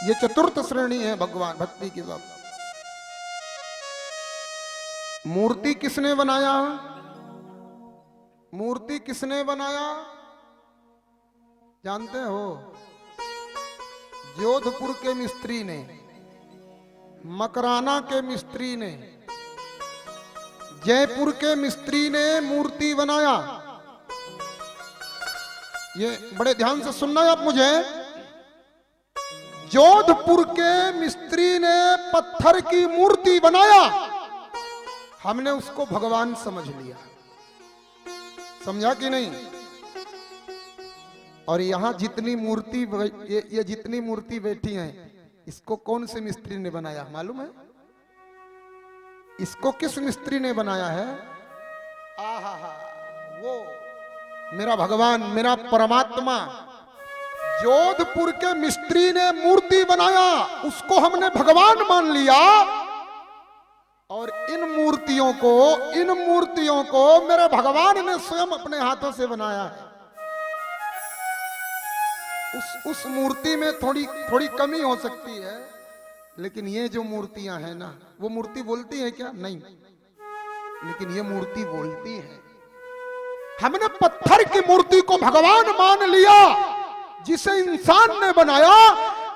ये चतुर्थ श्रेणी है भगवान भक्ति की। बात, मूर्ति किसने बनाया? मूर्ति किसने बनाया जानते हो? जोधपुर के मिस्त्री ने, मकराना के मिस्त्री ने, जयपुर के मिस्त्री ने मूर्ति बनाया। ये बड़े ध्यान से सुनना है आप मुझे। जोधपुर के मिस्त्री ने पत्थर की मूर्ति बनाया, हमने उसको भगवान समझ लिया। समझा कि नहीं? और यहां जितनी मूर्ति ये जितनी मूर्ति बैठी हैं, इसको कौन से मिस्त्री ने बनाया मालूम है? इसको किस मिस्त्री ने बनाया है? आहा, वो मेरा भगवान, मेरा परमात्मा। जोधपुर के मिस्त्री ने मूर्ति बनाया, उसको हमने भगवान मान लिया। और इन मूर्तियों को मेरे भगवान ने स्वयं अपने हाथों से बनाया है। उस मूर्ति में थोड़ी कमी हो सकती है, लेकिन ये जो मूर्तियां हैं ना, वो मूर्ति बोलती है क्या? नहीं, लेकिन ये मूर्ति बोलती है। हमने पत्थर की मूर्ति को भगवान मान लिया जिसे इंसान ने बनाया,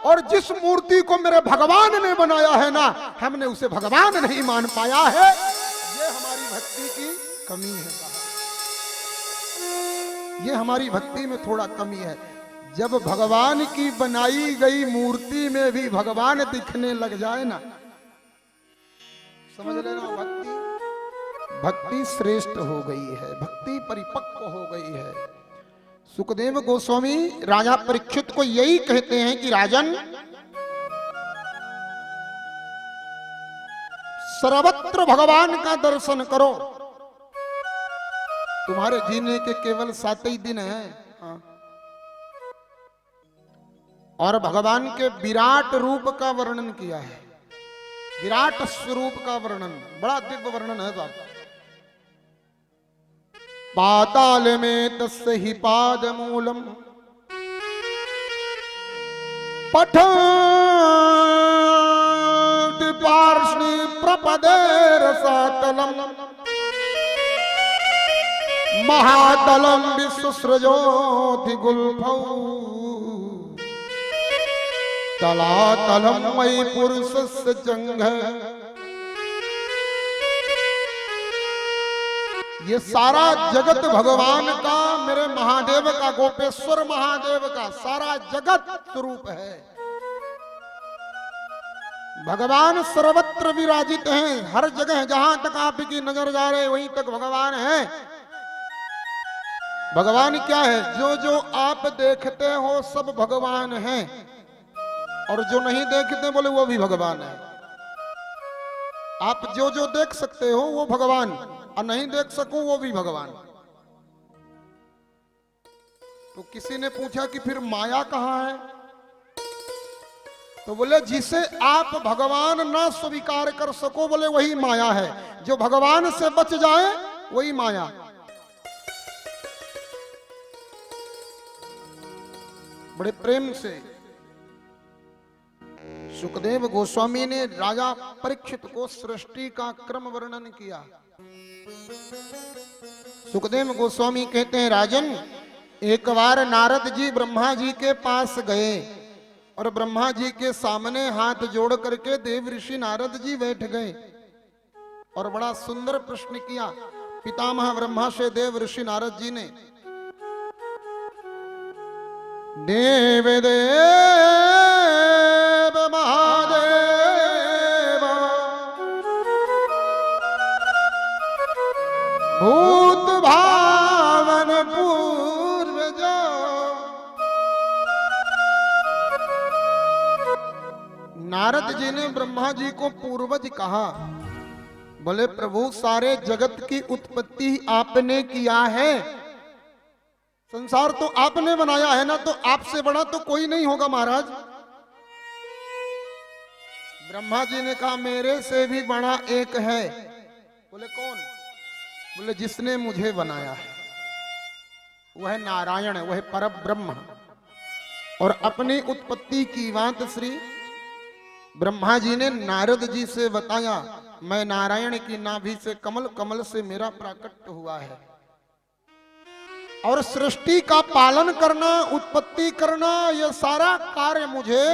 और जिस मूर्ति को मेरे भगवान ने बनाया है ना, हमने उसे भगवान नहीं मान पाया है। ये हमारी भक्ति की कमी है साहब, ये हमारी भक्ति में थोड़ा कमी है। जब भगवान की बनाई गई मूर्ति में भी भगवान दिखने लग जाए ना, समझ लेना भक्ति श्रेष्ठ हो गई है, भक्ति परिपक्व हो गई है। सुखदेव गोस्वामी राजा परीक्षित को यही कहते हैं कि राजन, सर्वत्र भगवान का दर्शन करो। तुम्हारे जीने के केवल 7 ही दिन हैं, और भगवान के विराट रूप का वर्णन किया है, विराट स्वरूप का वर्णन, बड़ा दिव्य वर्णन है साहब। पाताल में तस्य ही पाद मूलम पठ पार्ष्णि प्रपदे रसातलम महातलम विश्वसृजोति गुल्फौ तलातलम मयि पुरुषस्य जंघ। ये सारा जगत भगवान का, मेरे महादेव का, गोपेश्वर महादेव का सारा जगत स्वरूप है। भगवान सर्वत्र विराजित हैं, हर जगह जहां तक आपकी नजर जा रहे वहीं तक भगवान है। भगवान क्या है? जो जो आप देखते हो सब भगवान है, और जो नहीं देखते बोले वो भी भगवान है। आप जो जो देख सकते हो वो भगवान, और नहीं देख सको वो भी भगवान। तो किसी ने पूछा कि फिर माया कहां है? तो बोले जिसे आप भगवान ना स्वीकार कर सको बोले वही माया है, जो भगवान से बच जाए वही माया। बड़े प्रेम से सुखदेव गोस्वामी ने राजा परीक्षित को सृष्टि का क्रम वर्णन किया। सुखदेव गोस्वामी कहते हैं, राजन, एक बार नारद जी ब्रह्मा जी के पास गए, और ब्रह्मा जी के सामने हाथ जोड़ करके देव ऋषि नारद जी बैठ गए, और बड़ा सुंदर प्रश्न किया पितामह ब्रह्मा से देव ऋषि नारद जी ने। देव देव महादेव भूत भावन पूर्वज, नारद जी ने ब्रह्मा जी को पूर्वज कहा। बोले प्रभु, सारे जगत की उत्पत्ति आपने किया है, संसार तो आपने बनाया है ना, तो आपसे बड़ा तो कोई नहीं होगा महाराज। ब्रह्मा जी ने कहा मेरे से भी बड़ा एक है। बोले कौन? बोले जिसने मुझे बनाया है, वह नारायण है, वह परब्रह्म। और अपनी उत्पत्ति की बात श्री ब्रह्मा जी ने नारद जी से बताया, मैं नारायण की नाभि से कमल, कमल से मेरा प्राकट्य हुआ है। और सृष्टि का पालन करना, उत्पत्ति करना, यह सारा कार्य मुझे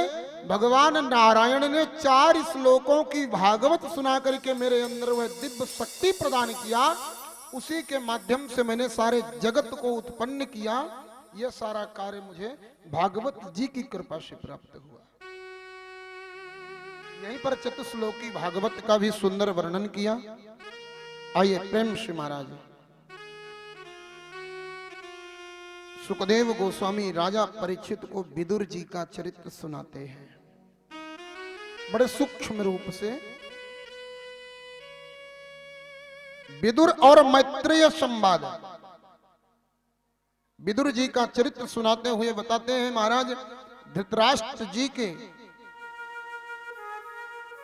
भगवान नारायण ने 4 श्लोकों की भागवत सुना करके मेरे अंदर वह दिव्य शक्ति प्रदान किया। उसी के माध्यम से मैंने सारे जगत को उत्पन्न किया। यह सारा कार्य मुझे भागवत जी की कृपा से प्राप्त हुआ। यहीं पर चतुश्लोकी भागवत का भी सुंदर वर्णन किया। आइए प्रेम से महाराज सुखदेव गोस्वामी राजा परीक्षित को विदुर जी का चरित्र सुनाते हैं बड़े सूक्ष्म रूप से। विदुर और मैत्रेय संवाद, विदुर जी का चरित्र सुनाते हुए बताते हैं महाराज धृतराष्ट्र जी के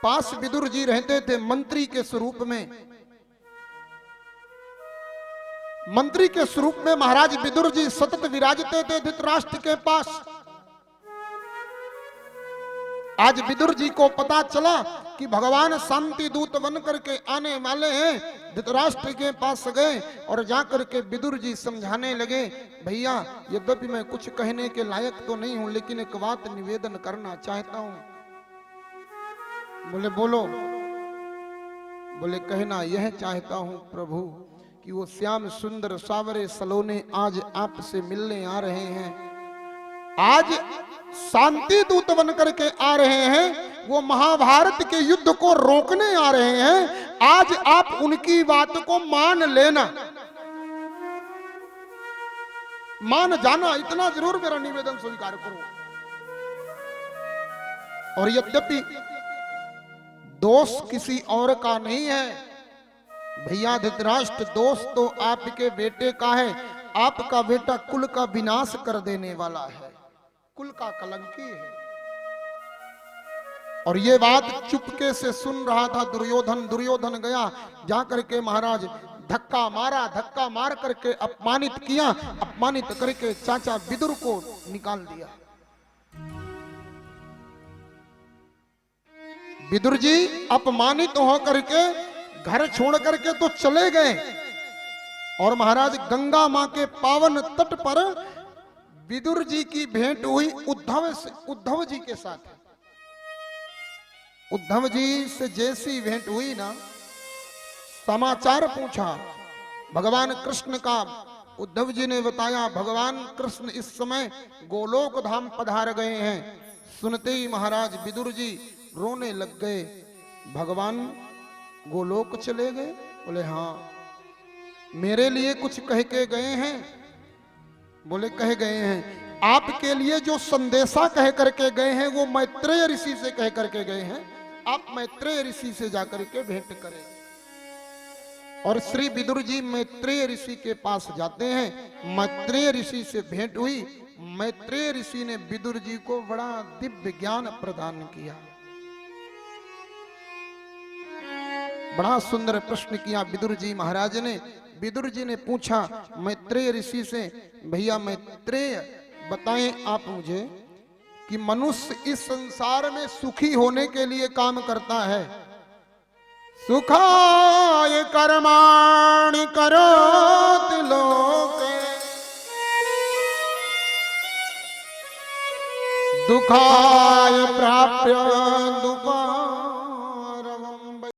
पास विदुर जी रहते थे मंत्री के स्वरूप में। मंत्री के स्वरूप में महाराज विदुर जी सतत विराजते थे धृतराष्ट्र के पास। आज विदुर जी को पता चला कि भगवान शांति दूत बन करके आने वाले हैं। धृतराष्ट्र के पास गए और जाकर के विदुर जी समझाने लगे, भैया यद्यपि मैं कुछ कहने के लायक तो नहीं हूं, लेकिन एक बात निवेदन करना चाहता हूं। बोले बोलो। बोले कहना यह चाहता हूं प्रभु कि वो श्याम सुंदर सावरे सलोने आज आपसे मिलने आ रहे हैं, आज शांति दूत बन करके आ रहे हैं, वो महाभारत के युद्ध को रोकने आ रहे हैं। आज आप उनकी बात को मान लेना, मान जाना, इतना जरूर मेरा निवेदन स्वीकार करो। और यद्यपि दोष किसी और का नहीं है भैया धृतराष्ट्र, दोष तो आपके बेटे का है। आपका बेटा कुल का विनाश कर देने वाला है, कुल का कलंकी है। और ये बात चुपके से सुन रहा था दुर्योधन। दुर्योधन गया, जाकर के महाराज धक्का मारा, धक्का मार करके अपमानित किया, अपमानित करके चाचा विदुर को निकाल दिया। विदुर जी अपमानित होकर के घर छोड़ करके तो चले गए और महाराज गंगा मां के पावन तट पर विदुर जी की भेंट हुई उद्धव जी के साथ। उद्धव जी से जैसी भेंट हुई ना, समाचार पूछा भगवान कृष्ण का। उद्धव जी ने बताया भगवान कृष्ण इस समय गोलोक धाम पधार गए हैं। सुनते ही महाराज विदुर जी रोने लग गए। भगवान गोलोक चले गए? बोले हाँ। मेरे लिए कुछ कह के गए हैं? बोले कह गए हैं। आपके लिए जो संदेशा कह करके गए हैं वो मैत्रेय ऋषि से कह करके गए हैं। आप मैत्रेय ऋषि से जाकर के भेंट करें। और श्री विदुर जी मैत्रेय ऋषि के पास जाते हैं। मैत्रेय ऋषि से भेंट हुई। मैत्रेय ऋषि ने विदुर जी को बड़ा दिव्य ज्ञान प्रदान किया। बड़ा सुंदर प्रश्न किया विदुर जी महाराज ने। विदुर जी ने पूछा मैत्रेय ऋषि से, भैया मैत्रेय बताएं आप मुझे कि मनुष्य इस संसार में सुखी होने के लिए काम करता है। सुखाय कर्माणि करोति लोके दुखाय प्राप्य दुःखा